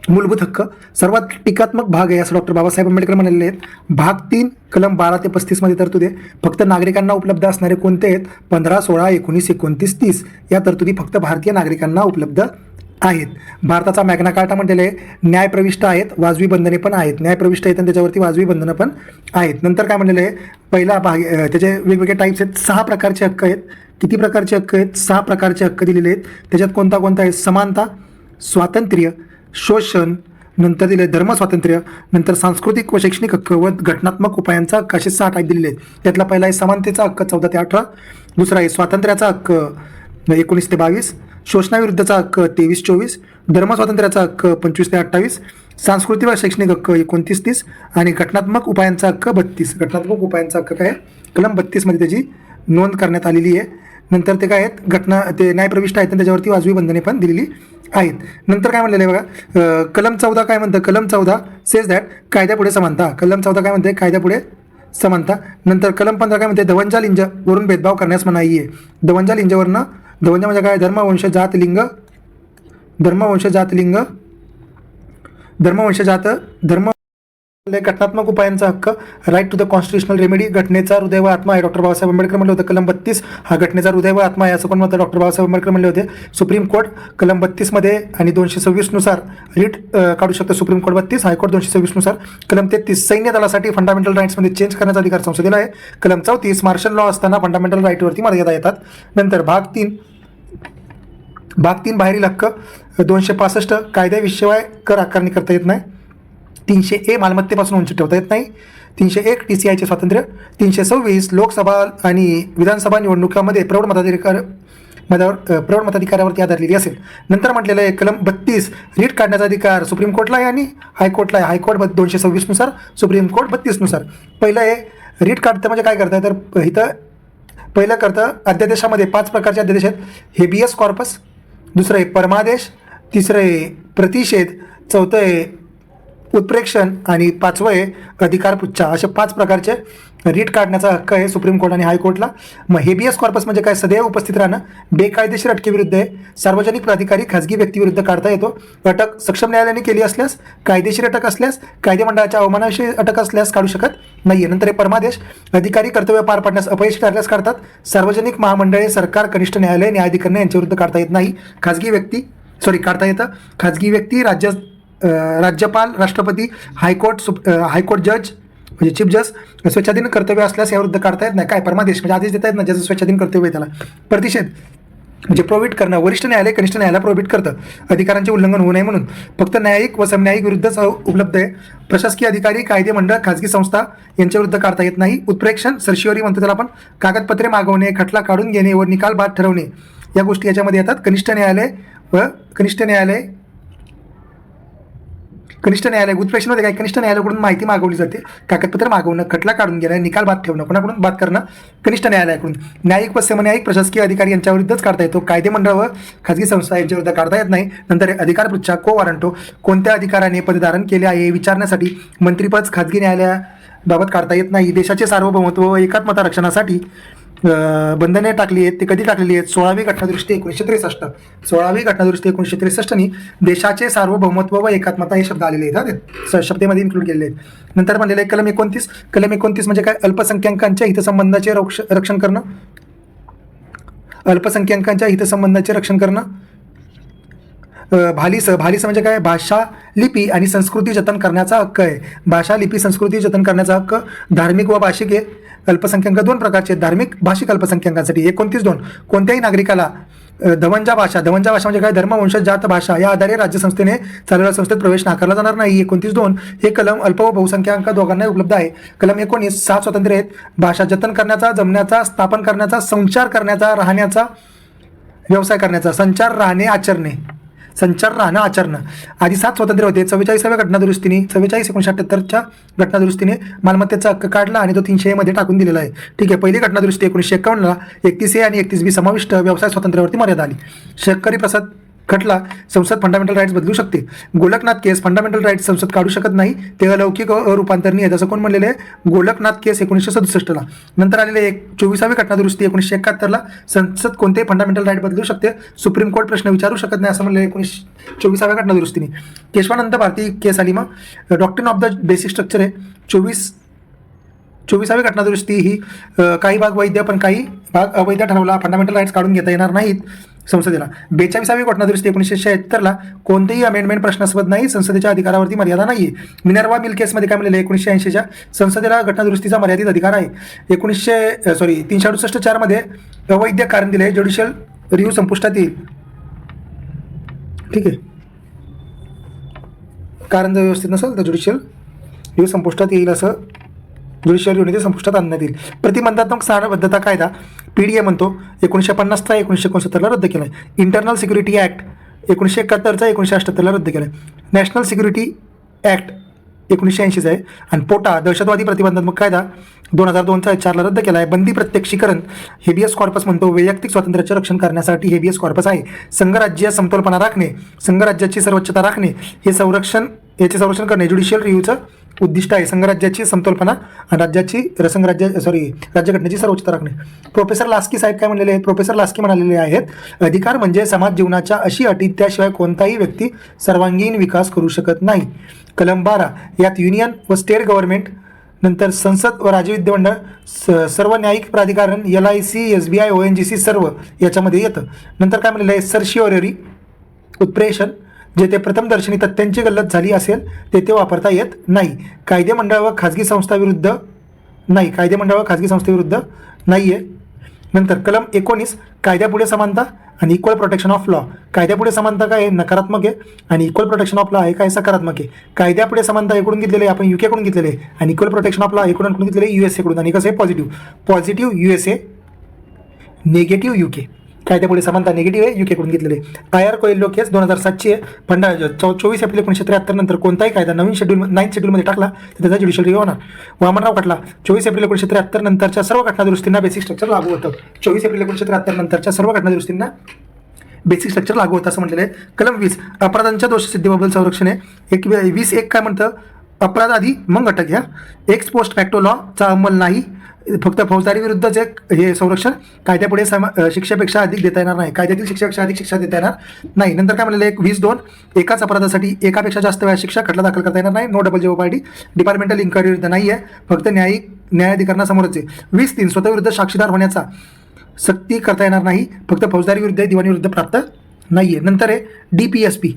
मूलभूत हक्क. सर्वात टीकात्मक भाग आहे असं डॉक्टर बाबासाहेब आंबेडकर म्हणालेले आहेत. भाग 3 कलम 12 ते 35 मध्ये तरतुदी. फक्त नागरिकांना उपलब्ध असणारे कोणते आहेत, 15, 16, 19, 29, 30 या तरतुदी फक्त भारतीय नागरिकांना उपलब्ध आहेत. भारताचा मॅग्ना कार्टा म्हटलेलं आहे, न्यायप्रविष्ट आहेत, वाजवी बंधने पण आहेत. न्यायप्रविष्ट आहेत आणि त्याच्यावरती वाजवी बंधनं पण आहेत. नंतर काय म्हणलेलं आहे, पहिला भाग त्याचे वेगवेगळे टाईप्स आहेत. 6 प्रकारचे हक्क आहेत. किती प्रकारचे हक्क आहेत, 6 प्रकारचे हक्क दिलेले आहेत. त्याच्यात कोणता कोणता आहे, समानता, स्वातंत्र्य, शोषण, नंतर दिले धर्मस्वातंत्र्य, नंतर सांस्कृतिक व शैक्षणिक हक्क व घटनात्मक उपायांचा हक्क, असे 6 टाईप दिलेले आहेत. त्यातला पहिला आहे समानतेचा हक्क 14 ते 18, दुसरा आहे स्वातंत्र्याचा हक्क 19 ते 22, शोषणाविरुद्धचा हक्क 23-24, धर्मस्वातंत्र्याचा हक्क 25 ते 28, सांस्कृतिक व शैक्षणिक हक्क 29-30 आणि घटनात्मक उपायांचा हक्क 32. घटनात्मक उपायांचा हक्क काय, कलम 32 मध्ये त्याची नोंद करण्यात आलेली आहे. नंतर ते काय आहेत, ते न्यायप्रविष्ट आहेत आणि त्याच्यावरती वाजवी बंधने पण दिलेली आहेत. नंतर काय म्हणलेलं आहे बघा, कलम 14 काय म्हणतं, कलम 14 सेज दॅट कायद्यापुढे समानता. कलम 14 काय म्हणते, कायद्यापुढे समानता. नंतर कलम 15 काय म्हणते, दवंजा लिंग वरून भेदभाव करण्यास मनाई आहे. दवंजा लिंगवरनं, दवंजा म्हणजे काय, धर्मवंश जात लिंग, घटनात्मक उपायांचा हक्क, right to the constitutional remedy, घटनेचा हृदय व आत्मा आहे. डॉक्टर बाबासाहेब आंबेडकर म्हणले होते कलम 32 हा घटनेचा हृदय व आत्मा आहे असं कोण म्हणतं, डॉक्टर बाबासाहेब आंबेडकर म्हणले होते. सुप्रीम कोर्ट कलम 32 मध्ये आणि 226 नुसार रिट काढू शकतं. सुप्रीम कोर्ट 32, हायकोर्ट 226 नुसार. कलम 33 सैन्य दलासाठी फंडामेंटल राईट्समध्ये चेंज करण्याचा अधिकार संसदेला आहे. कलम 34 मार्शल लॉ असताना फंडामेंटल राईटवरती मर्यादा येतात. नंतर भाग 3 बाहेरील हक्क, 265 कायद्याविषयी कर आकारणी करता येत नाही. 300A मालमत्तेपासून वंचित ठेवता येत नाही. 301 TCIचे स्वातंत्र्य. 326 लोकसभा आणि विधानसभा निवडणुकामध्ये प्रौढ मताधिकारावरती आधारलेली असेल. नंतर म्हटलेलं आहे कलम 32 रिट काढण्याचा अधिकार सुप्रीम कोर्टला आहे आणि हायकोर्टला आहे. हायकोर्ट 226 नुसार, सुप्रीम कोर्ट 32 नुसार. पहिलं आहे रिट काढतं म्हणजे काय करतं, तर इथं पहिलं करतं अध्यादेशामध्ये 5 प्रकारचे अध्यादेश आहेत. हेबियस कॉर्पस, दुसरं आहे परमादेश, तिसरं आहे प्रतिषेध, चौथं आहे उत्प्रेक्षण आणि 5वं आहे अधिकारपुच्छा. असे 5 प्रकारचे रीट काढण्याचा हक्क आहे सुप्रीम कोर्ट आणि हायकोर्टला. मग हेबियस कॉर्पस म्हणजे काय, सदैव उपस्थित राहणं, बेकायदेशीर अटकेविरुद्ध आहे, सार्वजनिक प्राधिकारी खाजगी व्यक्तीविरुद्ध काढता येतो. अटक सक्षम न्यायालयाने केली असल्यास, कायदेशीर अटक असल्यास, कायदेमंडळाच्या अवमानाविषयी अटक असल्यास काढू शकत नाही. नंतर हे परमादेश, अधिकारी कर्तव्य पार पाडण्यास अपयशी ठरल्यास काढतात. सार्वजनिक महामंडळे, सरकार, कनिष्ठ न्यायालय, न्यायाधिकरणे यांच्याविरुद्ध काढता येत नाही. काढता येतं. खाजगी व्यक्ती, राज्यपाल, राष्ट्रपती, हायकोर्ट जज म्हणजे चीफ जज, स्वेच्छाधीन कर्तव्य असल्यास याविरुद्ध काढता येत नाही. काय परमादेश म्हणजे आदेश देता येत नाही, ज्याचं स्वेच्छाधीन कर्तव्य आहे त्याला. प्रतिषेध म्हणजे प्रोहिबिट करणं, वरिष्ठ न्यायालय कनिष्ठ न्यायालय प्रोहिबिट करतं अधिकारांचे उल्लंघन होऊ नये म्हणून. फक्त न्यायिक व समन्यायिक विरुद्धच उपलब्ध आहे. प्रशासकीय अधिकारी, कायदे मंडळ, खाजगी संस्था यांच्याविरुद्ध काढता येत नाही. उत्प्रेक्षण, सर्शिओरी म्हणतो त्याला आपण, कागदपत्रे मागवणे, खटला काढून घेणे व निकाल बाद ठरवणे या गोष्टी याच्यामध्ये येतात. कनिष्ठ न्यायालय उत्प्रेक्षणामध्ये काय, कनिष्ठ न्यायालयाकडून माहिती मागवली जाते, कागदपत्र मागवणं, खटला काढून घेणं, निकाल बाद ठेवणं, कोणाकडून बाद करणं, कनिष्ठ न्यायालयाकडून. न्यायिक व समन्यायिक प्रशासकीय अधिकारी यांच्याविरुद्धच काढता येतो. कायदे मंडळ व खाजगी संस्था यांच्याविरुद्ध काढता येत नाही. नंतर अधिकार पृच्छा, को वॉरंटो, कोणत्या अधिकाराने पदधारण केले आहे विचारण्यासाठी मंत्रिपद खाजगी न्यायालयाबाबत काढता येत नाही. देशाचे सार्वभौमत्व व एकात्मता रक्षणासाठी बंधने टाकली आहेत. ते कधी टाकलेली आहेत, 16वी घटनादुरुस्ती 1963. 16वी घटनादुरुस्ती 1963 देशाचे सार्वभौमत्व व एकात्मता हे शब्द आलेले आहेत, शब्दामध्ये इन्क्लूड केलेले आहेत. नंतर म्हणलेलं आहे कलम 29. कलम 29 म्हणजे काय, अल्पसंख्याकांच्या हितसंबंधाचे रक्षण करणं, भालीस म्हणजे काय, भाषा लिपी आणि संस्कृती जतन करण्याचा हक्क आहे. भाषा लिपी संस्कृती जतन करण्याचा हक्क धार्मिक व भाषिक अल्पसंख्याक दोन प्रकारचे, धार्मिक भाषिक अल्पसंख्याकांसाठी 29(2). कोणत्याही नागरिकाला धवंजा भाषा म्हणजे काय, धर्म वंश जात भाषा या आधारे राज्यसंस्थेने चालवलेल्या संस्थेत प्रवेश नाकारला जाणार नाही. 29(2) हे कलम अल्प व बहुसंख्याक दोघांनाही उपलब्ध आहे. कलम 19 7 स्वातंत्र्य आहेत. भाषा जतन करण्याचा, जमण्याचा, स्थापन करण्याचा, संचार करण्याचा, राहण्याचा, व्यवसाय करण्याचा, संचार राहणं आचरणं आधी 7 स्वातंत्र्य होते. 44व्या घटनादुरुस्तीने 44/1978च्या घटनादुरुस्तीने मालमत्तेचा हक्क काढला आणि तो 300A मध्ये टाकून दिलेला आहे. ठीक आहे. पहिली घटनादुरुस्ती 1951ला 31A आणि 31B समाविष्ट व्यवसाय स्वातंत्र्यावरती मर्यादा आली. शेतकरी प्रसाद खटला संसद फंडामेंटल राईट्स बदलू शकते. गोलकनाथ केस फंडामेंटल राईट्स संसद काढू शकत नाही, ते अलौकिक रूपांतरणी आहे, जसं कोण म्हणलेले आहे, गोलकनाथ केस 1967ला. नंतर आलेले 24वी घटनादुरुस्ती 1971ला संसद कोणतेही फंडामेंटल राईट बदलू शकते, सुप्रीम कोर्ट प्रश्न विचारू शकत नाही असं म्हणले 1924व्या घटनादुरुस्तीने. केशवानंद भारती केस आली. मग doctrine of the basic structure आहे 24वी घटनादुरुस्ती ही काही भाग वैध पण काही भाग अवैध ठरवला, फंडामेंटल राईट्स काढून घेता येणार नाहीत संसदेला. 42वी घटनादुरुस्ती 1976ला कोणतेही अमेंडमेंट प्रश्नास्पद नाही, संसदेच्या अधिकारावरती मर्यादा नाहीये. मिनर्वा मिल केसमध्ये काय म्हणलेलं 1980च्या संसदेला घटनादुरुस्तीचा मर्यादित अधिकार आहे. 368(4) मध्ये अवैध कारण दिले, ज्युडिशियल रिव्ह्यू संपुष्टात येईल. ठीक आहे. कारण जर व्यवस्थित नसेल तर ज्युडिशियल रिव्ह्यू संपुष्टात येईल, असं ज्युडिशियल युनिटी संपुष्टात आणण्यात येईल. प्रतिबंधात्मक स्थानबद्धता कायदा PDA म्हणतो 1950चा 1969ला रद्द केला आहे. इंटरनल सिक्युरिटी ॲक्ट 1971चा 1978ला रद्द केला आहे. नॅशनल सिक्युरिटी ॲक्ट 1980चा आहे. आणि पोटा दहशतवादी प्रतिबंधात्मक कायदा 2002चा 4ला रद्द केला आहे. बंदी प्रत्यक्षीकरण हेबियस कॉर्पस म्हणतो वैयक्तिक स्वातंत्र्याचे रक्षण करण्यासाठी हेबियस कॉर्पस आहे. संघराज्य समतोलपणा राखणे, संघराज्याची सर्वोच्चता राखणे, याचे संरक्षण करणे ज्युडिशियल रिव्ह्यूचं उद्दिष्ट आहे. संघराज्याची समतोलपणा आणि राज्यघटनेची सर्वोच्चता राखणे. प्रोफेसर लास्की साहेब काय म्हणलेले आहेत, प्रोफेसर लास्की म्हणालेले आहेत अधिकार म्हणजे समाज जीवनाच्या अशी अटी त्याशिवाय कोणताही व्यक्ती सर्वांगीण विकास करू शकत नाही. कलम 12 यात युनियन व स्टेट गव्हर्नमेंट, नंतर संसद व राज्य विधिमंडळ, सर्व न्यायिक प्राधिकरण, LIC, SBI, ONGC सर्व याच्यामध्ये येतं. नंतर काय म्हणलेलं आहे, सर्शिओररी उत्प्रेषण जेथे प्रथमदर्शनी तथ्यांची गल्लत झाली असेल तेथे वापरता येत नाही. कायदेमंडळ व खाजगी संस्थाविरुद्ध नाही आहे. नंतर कलम 19 कायद्यापुढे समानता आणि इक्वल प्रोटेक्शन ऑफ लॉ. कायद्यापुढे समानता काय नकारात्मक आहे आणि इक्वल प्रोटेक्शन ऑफ लॉ आहे काय सकारात्मक आहे. कायद्यापुढे समानता इकडून घेतलेले आहे आपण UK कडून घेतलेले आहे आणि इक्वल प्रोटेक्शन ऑफ लॉ इकडून घेतलेले USA कडून. आणि कसं आहे पॉझिटिव्ह USA, निगेटिव्ह UK. कायद्यापुढे समानता निगेटिव्ह आहे, UK कडून घेतलेले. IR कोएल्हो केस 2007ची आहे. 24 एप्रिल 1973 नंतर कोणताही कायदा नवीन शेड्यूल 9th शेड्यूलमध्ये टाकला तर त्याचा ज्युडिशियल रिव्ह्यू होणार. वामनराव खटला 24 एप्रिल 1973 नंतरच्या सर्व घटनादुरुस्तींना बेसिक स्ट्रक्चर लागू होतं. 24 एप्रिल 1973 नंतरच्या सर्व घटनादुरुस्तींना बेसिक स्ट्रक्चर लागू होतं असं म्हटलेलं आहे. कलम 20 अपराधांच्या दोषसिद्धीबाबत संरक्षण आहे. 20(1) काय म्हणतं, अपराध आधी मग अटक घ्या. एक्स पोस्ट फॅक्टो लॉचा अंमल नाही, फक्त फौजदारी विरुद्धचे हे संरक्षण. कायद्यापुढे शिक्षेपेक्षा अधिक देता येणार नाही, कायद्यातील शिक्षेपेक्षा अधिक शिक्षा देता येणार नाही. नंतर काय म्हणलेलं 20(2) एकाच अपराधासाठी एकापेक्षा जास्त वेळा शिक्षा खटला दाखल करता येणार नाही. No double jeopardy. Departmental inquiry विरुद्ध नाही आहे, फक्त न्यायाधिकरणासमोरच आहे. 20(3) स्वतःविरुद्ध साक्षीदार होण्याचा सक्ती करता येणार नाही, फक्त फौजदारी विरुद्ध दिवाणी विरुद्ध प्राप्त नाही आहे. नंतर आहे DPSP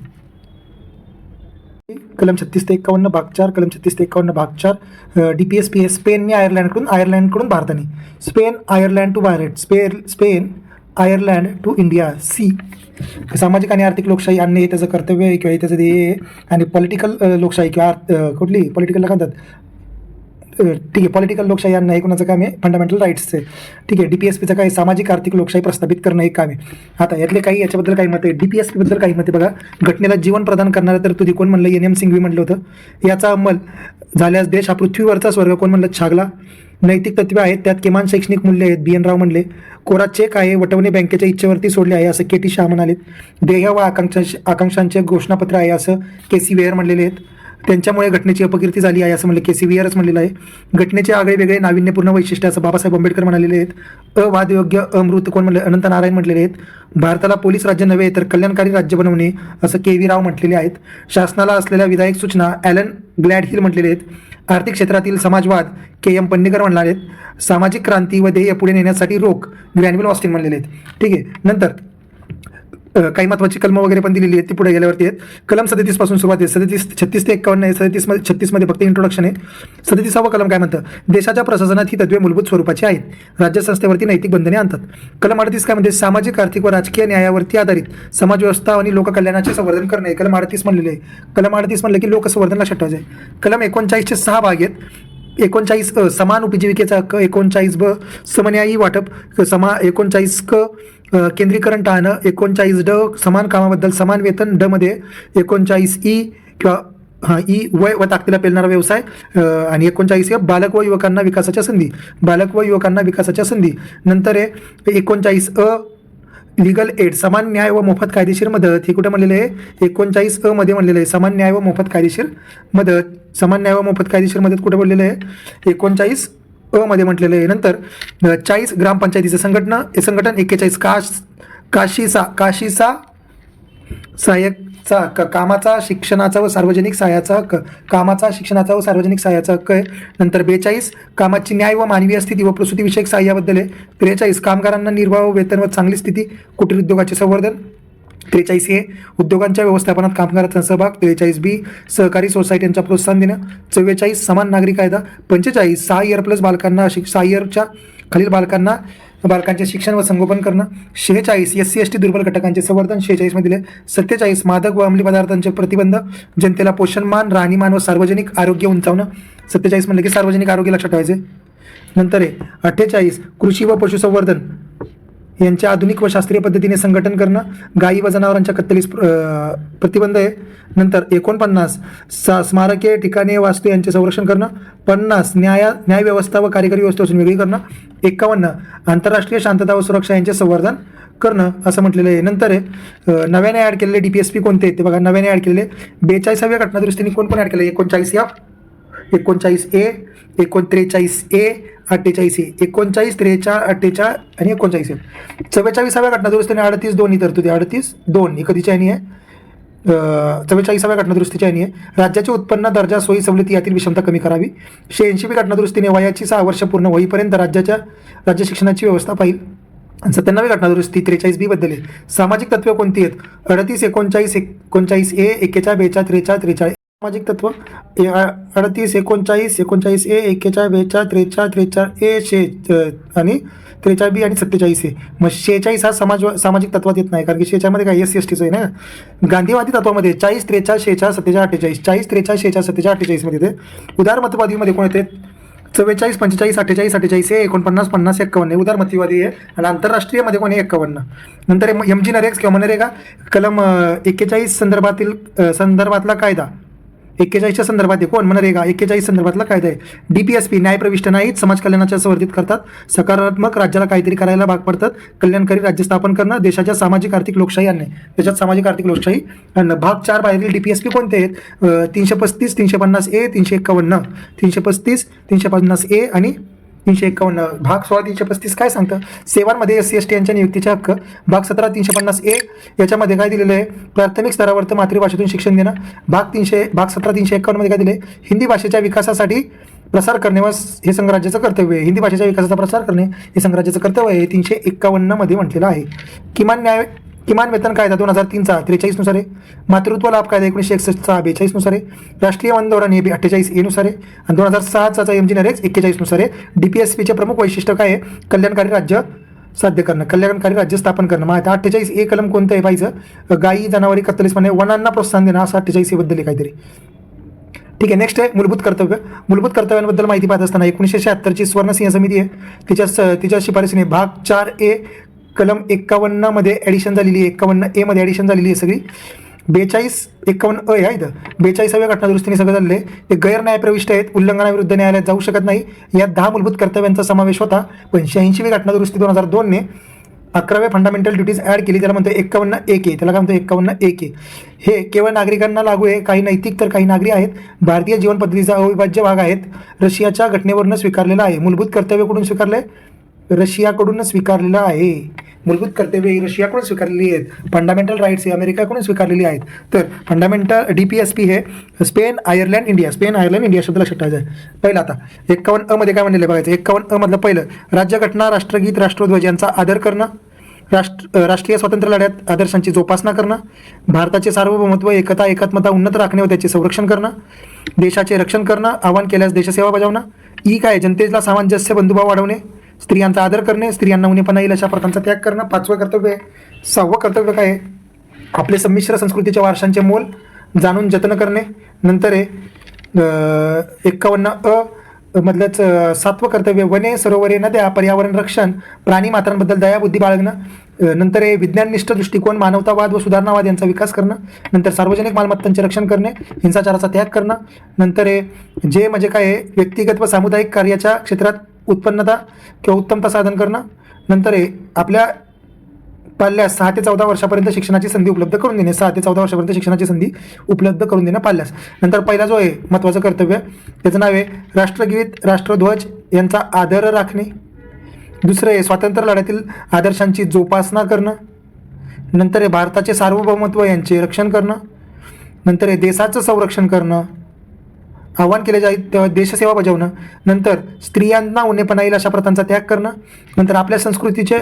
कलम 36 ते 51 भाग 4. कलम 36 ते 51 भाग 4. DPSP हे स्पेनने आयर्लंडकडून भारताने. Spain Ireland to Bharat, Spain Ireland to India. सी सामाजिक आणि आर्थिक लोकशाही आणणे हे त्याचं कर्तव्य आहे किंवा त्याचं ध्येय आहे. आणि पॉलिटिकल लोकशाही किंवा कुठली पॉलिटिकल म्हणतात, ठीक आहे, पॉलिटिकल लोकशाही आणणं हे कोणाचं काम आहे, फंडामेंटल राईट्सचं आहे. ठीक आहे. DPSPचं काय, सामाजिक आर्थिक लोकशाही प्रस्थापित करणं हे काम आहे. आता यातले काही याच्याबद्दल काही मत आहे. DPSP बद्दल काही मत आहे बघा. घटनेला जीवन प्रदान करणारं तर तुझी कोण म्हणलं, NM सिंघवी म्हटलं होतं. याचा अंमल झाल्यास देश हा पृथ्वीवरचा स्वर्ग कोण म्हणलं, छागला. नैतिक तत्त्वे आहेत, त्यात किमान शैक्षणिक मूल्य आहेत, BN राव म्हणले. कोरा चेक आहे, वटवणे बँकेच्या इच्छेवरती सोडले आहे असं KT शाह म्हणाले. ध्येय व आकांक्षांचे घोषणापत्र आहे असं KC वेअर म्हणलेले आहेत. त्यांच्यामुळे घटनेची अपकीर्ती झाली आहे असं म्हणले KC वेअरच म्हणलेलं आहे. घटनेचे आगळे वेगळे नाविन्यपूर्ण वैशिष्ट्य असं बाबासाहेब आंबेडकर म्हणालेले आहेत. अवादयोग्य अमृत कोण म्हणले, अनंत नारायण म्हटलेले आहेत. भारताला पोलीस राज्य नव्हे तर कल्याणकारी राज्य बनवणे असं KV राव म्हटलेले आहेत. शासनाला असलेल्या विधायक सूचना ॲलन ग्लॅडहिल म्हटलेले आहेत. आर्थिक क्षेत्रातील समाजवाद KM पन्नीकर म्हणाले आहेत. सामाजिक क्रांती व ध्येय पुढे नेण्यासाठी रोख ग्रॅन्युअल ऑस्टिन म्हणलेले आहेत. ठीक आहे. नंतर काही महत्त्वाची कलमं वगैरे पण दिलेली आहेत, ती पुढे गेल्यावरती आहेत. कलम 37 पासून सुरुवात आहे. 36 ते 51 आहे. 36 मध्ये फक्त इंट्रोडक्शन आहे. 37वा कलम काय म्हणतं, देशाच्या प्रशासनात ही तत्वे मूलभूत स्वरूपाची आहेत, राज्यसंस्थेवरती नैतिक बंधने आणतात. कलम 38 काय म्हणते, सामाजिक, आर्थिक व राजकीय न्यायावरती आधारित समाज व्यवस्था आणि लोककल्याणाचे संवर्धन करणे. कलम 38 म्हणलेले आहे. कलम 38 म्हणलं की लोकसंवर्धन लक्षात ठेवायचे. कलम 39चे 6 भाग आहेत. 39 समान उपजीविकेचा हक्क, 39 समन्यायी वाटप, 39 केंद्रीकरण टाळणं, 39 समान कामाबद्दल समान वेतन, मध्ये 39 किंवा ई वय व ताकदीला पेलणारा व्यवसाय, आणि 39 बालक व युवकांना विकासाच्या संधी, बालक व युवकांना विकासाच्या संधी. नंतर आहे 39 लिगल एड, समान न्याय व मोफत कायदेशीर मदत. हे कुठे म्हणलेलं आहे, 39 मध्ये म्हणलेलं आहे समान न्याय व मोफत कायदेशीर मदत. समान न्याय व मोफत कायदेशीर मदत कुठे बोललेलं आहे, 39 मध्ये म्हटलेलं आहे. नंतर 40 ग्रामपंचायतीचं संघटन, 41 काशीचा सहाय्यकचा कामाचा शिक्षणाचा व सार्वजनिक सहाय्याचा हक्क, कामाचा शिक्षणाचा व सार्वजनिक सहाय्याचा हक्क आहे. नंतर 42 कामाची न्याय व मानवीय स्थिती व प्रसूतीविषयक सहाय्याबद्दल आहे. 43 कामगारांना निर्वाह व वेतन व चांगली स्थिती, कुटीर उद्योगाचे संवर्धन. 43 उद्योगांच्या व्यवस्थापनात कामगारांचा सहभाग. 43 सहकारी सोसायट्यांच्या प्रोत्साहन देणं. 44 समान नागरी कायदा. 45 6 इयर प्लस बालकांना 6 इयरच्या खालील बालकांचे शिक्षण व संगोपन करणं. 46 SC ST दुर्बल घटकांचे संवर्धन. 46 मध्ये 47 मादक व अंमली पदार्थांचे प्रतिबंध, जनतेला पोषणमान, राहणीमान व सार्वजनिक आरोग्य उंचावणं. 47 म्हणलं की सार्वजनिक आरोग्य लक्षात ठेवायचे. नंतर 48 कृषी व पशुसंवर्धन यांचे आधुनिक व शास्त्रीय पद्धतीने संघटन करणं. गायी व जनावरांच्या कत्तलीस प्रतिबंध आहे. नंतर 49 स्मारके, ठिकाणे, वास्तू यांचे संरक्षण करणं. 50 न्याय व्यवस्था व कार्यकारी व्यवस्थेपासून वेगळी करणं. 51 आंतरराष्ट्रीय शांतता व सुरक्षा यांचे संवर्धन करणं असं म्हटलेलं आहे. नंतर नव्याने ॲड केलेले DPSP कोणते आहेत ते बघा. नव्याने ॲड केलेले 42व्या घटनादुरुस्तीने कोण ॲड केलं, 39 39A, 43A, 48A, 39, 43, 48 आणि 39. 44व्या घटनादुरुस्तीने 38(2) ही तरतुदी. 38(2) ही कधीची आणि आहे, 44व्या घटनादुरुस्तीची आणि आहे. राज्याचे उत्पन्न, दर्जा, सोयी सवलती यातील विषमता कमी करावी. 86वी घटनादुरुस्तीने वयाची 6 वर्ष पूर्ण होईपर्यंत राज्य शिक्षणाची व्यवस्था पाहिजे. 97वी घटनादुरुस्ती 43B बद्दल आहे. सामाजिक तत्वे कोणती आहेत, 38, 39, 39A, 41, 42, 43, 43. सामाजिक तत्व 38, 39, 39A, 41, 42, 43, 43A आणि 43B आणि 47A. मग 46 हा सामाजिक तत्वात येत नाही, कारण की 46 मध्ये काय SC STचं आहे ना. गांधीवादी तत्वामध्ये 40, 43, 46, 47, 48, 40, 43, 46, 47, 48 मध्ये येते. उदारमतवादीमध्ये कोण येते, 44, 45, 48, 48 हे 49, 50, 51 उदारमतवादी आहे. आणि आंतरराष्ट्रीयमध्ये कोण आहे, 51. नंतर MG नरेगा किंवा मनरेगा कलम 41 संदर्भातला कायदा, 41च्या संदर्भात आहे कोण, मनरेगा 41 संदर्भातला कायदा आहे. DPSP न्यायप्रविष्ट नाहीत, समाज कल्याणाच्या संवर्धित करतात, सकारात्मक राज्याला काहीतरी करायला भाग पडतात, कल्याणकारी राज्य स्थापन करणं, देशाच्या सामाजिक आर्थिक लोकशाही आणणे. देशात सामाजिक आर्थिक लोकशाही आणणं. भाग 4 बाहेरील DPSP कोणते आहेत, 335, 350A, 351, 335, 350A आणि 351. भाग 16 335 काय सांगतं, सेवांमध्ये SC ST यांच्या नियुक्तीचे हक्क. भाग 17 350A याच्यामध्ये काय दिलेलं आहे, प्राथमिक स्तरावर मातृभाषेतून शिक्षण देणं. भाग 17 351 मध्ये काय दिले, हिंदी भाषेच्या विकासासाठी प्रसार करणे व हे संघराज्याचं कर्तव्य आहे. हिंदी भाषेच्या विकासाचा प्रसार करणे हे संघराज्याचं कर्तव्य आहे. 351 मध्ये म्हटलेलं आहे. किमान वेतन कायदा 2003चा 43 नुसार आहे. मातृत्व लाभ कायदा 1961चा 42 नुसार आहे. राष्ट्रीय वन धोरण हे 48A नुसार आहे. आणि 2006चा MG नरेगा 41 नुसार आहे. DPSPचे प्रमुख वैशिष्ट्य काय आहे, कल्याणकारी राज्य साध्य करणं, कल्याणकारी राज्य स्थापन करणं. मग 48A कलम कोणतं आहे पाहिजे, गायी जनावरी कत्तलीसपणे वनांना प्रोत्साहन देणं, असं 48A बद्दल आहे काहीतरी. ठीक आहे. नेक्स्ट आहे मूलभूत कर्तव्य. मूलभूत कर्तव्यांबद्दल माहिती पाहत असताना 1976ची स्वर्णसिंह समिती आहे, तिच्या शिफारसीने भाग 4A कलम 51 मध्ये ॲडिशन झालेली आहे, 51A मध्ये ॲडिशन झालेली आहे सगळी. 52 आहे इथं. 42व्या घटनादुरुस्तीने सगळं झालेलं आहे. ते गैर न्यायप्रविष्ट आहेत, उल्लंघनाविरुद्ध न्यायालयात जाऊ शकत नाही. यात 10 मूलभूत कर्तव्यांचा समावेश होता. पण 86वी घटनादुरुस्ती 2002ने 11व्या फंडामेंटल ड्युटीज ॲड केली, त्याला म्हणतो 51A. त्याला काय म्हणतो 51A. हे केवळ नागरिकांना लागू आहे, काही नैतिक तर काही नागरी आहेत. भारतीय जीवन पद्धतीचा अविभाज्य भाग आहेत. रशियाच्या घटनेवरून स्वीकारलेला आहे. मूलभूत कर्तव्य कुठून स्वीकारले, रशियाकडून स्वीकारलेलं आहे. मूलभूत कर्तव्ये ही रशियाकडून स्वीकारलेली आहेत. फंडामेंटल राईट्स ही अमेरिकेकडून स्वीकारलेली आहेत. तर फंडामेंटल DPSP हे स्पेन, आयर्लंड, इंडिया शब्द लक्षात ठेवायचा आहे. पहिलं आता 51A मध्ये काय म्हणलेलं बघायचं. 51A मधलं पहिलं, राज्यघटना, राष्ट्रगीत, राष्ट्रध्वज यांचा आदर करणं. राष्ट्रीय स्वातंत्र्य लढ्यात आदर्शांची जोपासना करणं, भारताचे सार्वभौमत्व, एकता, एकात्मता उन्नत राखणे व त्याचे संरक्षण करणं, देशाचे रक्षण करणं, आवाहन केल्यास देशसेवा बजावणं. ई काय, जनतेला सामंजस्य बंधुभाव वाढवणे, स्त्रियांचा आदर करणे, स्त्रियांना उणेपणा येईल अशा प्रथांचा त्याग करणं. 5वं कर्तव्य आहे. 6वं कर्तव्य काय आहे, आपले संमिश्र संस्कृतीच्या वारशांचे मोल जाणून जतन करणे. नंतर आहे 51 मधलंच 7वं कर्तव्य, वने, सरोवरे, नद्या, पर्यावरण रक्षण, प्राणी मात्रांबद्दल दयाबुद्धी बाळगणं. नंतर आहे विज्ञाननिष्ठ दृष्टिकोन, मानवतावाद व सुधारणावाद यांचा विकास करणं. नंतर सार्वजनिक मालमत्तांचे रक्षण करणे, हिंसाचाराचा त्याग करणं. नंतर आहे जे म्हणजे काय आहे, व्यक्तिगत व सामुदायिक कार्याच्या क्षेत्रात उत्पन्नता किंवा उत्तमता साधन करणं. नंतर आहे आपल्या पाल्यास 6 ते 14 वर्षापर्यंत शिक्षणाची संधी उपलब्ध करून देणे. 6 ते 14 वर्षापर्यंत शिक्षणाची संधी उपलब्ध करून देणं पाल्यास. नंतर पहिला जो आहे महत्त्वाचं कर्तव्य, त्याचं नाव आहे राष्ट्रगीत, राष्ट्रध्वज यांचा आदर राखणे. दुसरं आहे स्वातंत्र्य लढ्यातील आदर्शांची जोपासना करणं. नंतर आहे भारताचे सार्वभौमत्व यांचे रक्षण करणं. नंतर आहे देशाचं संरक्षण करणं, आव्हान केले जाईल तेव्हा देशसेवा बजावणं. नंतर स्त्रियांना उन्नेपणा येईल अशा प्रथांचा त्याग करणं. नंतर आपल्या संस्कृतीचे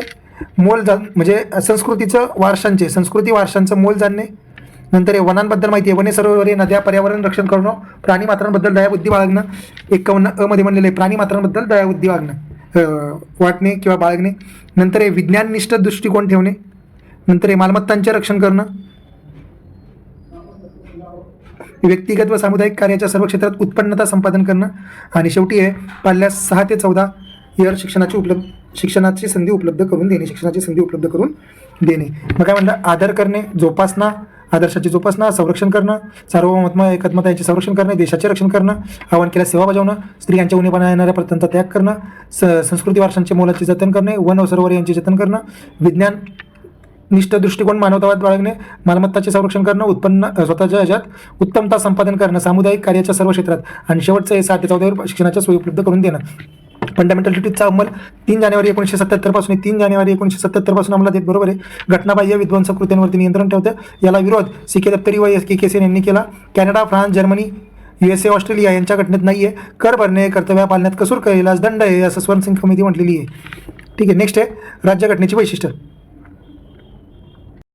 मोल म्हणजे संस्कृती वारशांचं मोल जाणणे. नंतर हे वनांबद्दल माहिती आहे, वने, सरोवरे, नद्या, पर्यावरण रक्षण करणं, प्राणी मात्रांबद्दल दयाबुद्धी बाळगणं. 51 मध्ये म्हणलेले प्राणी मात्रांबद्दल दयाबुद्धी वाटणे किंवा बाळगणे. नंतर हे विज्ञाननिष्ठ दृष्टिकोन ठेवणे. नंतर हे मालमत्तांचे रक्षण करणं, व्यक्तिगत व सामुदायिक कार्याच्या सर्व क्षेत्रात उत्पन्नता संपादन करणं. आणि शेवटी आहे पाल्यास 6 ते 14 इयर शिक्षणाची संधी उपलब्ध करून देणे. मग काय म्हणलं, आदर करणे, जोपासना, आदर्शाची जोपासना, संरक्षण करणं, सार्वभौमत्व, एकात्मता याचे संरक्षण करणे, देशाचे रक्षण करणं, आव्हान केल्यास सेवा बजावणं, स्त्रियांच्या उणेपणा येणाऱ्या प्रथांचा त्याग करणं, संस्कृती वारशांचे मोलाचे जतन करणे, वन व सरोवर यांचे जतन करणं, विज्ञान निष्ठ दृष्टिकोन, मानवतावाद बाळगणे, मालमत्ताचे संरक्षण करणं, स्वतःच्या ह्याच्यात उत्तमता संपादन करणं, सामुदायिक कार्याच्या सर्व क्षेत्रात. आणि शेवटचं हे 6 ते 14 शिक्षणाच्या सोयी उपलब्ध करून देणं. फंडामेंटल ड्युटीजचा अंमल 3 जानेवारी 1977 पासून 3 जानेवारी 1977 पासून अंमलात येत. बरोबर आहे. घटनाबाह्य विध्वंसक कृत्यांवरती नियंत्रण ठेवतं. याला विरोध CK दप्तरी व SK सेन यांनी केला. Canada, France, Germany, USA, Australia यांच्या घटनेत नाही आहे. कर भरणे, कर्तव्य पालण्यात कसूर करेलास दंड आहे असं स्वर्ण सिंग समिती म्हटलेली आहे. ठीक आहे. नेक्स्ट आहे राज्यघटनेची वैशिष्ट्य.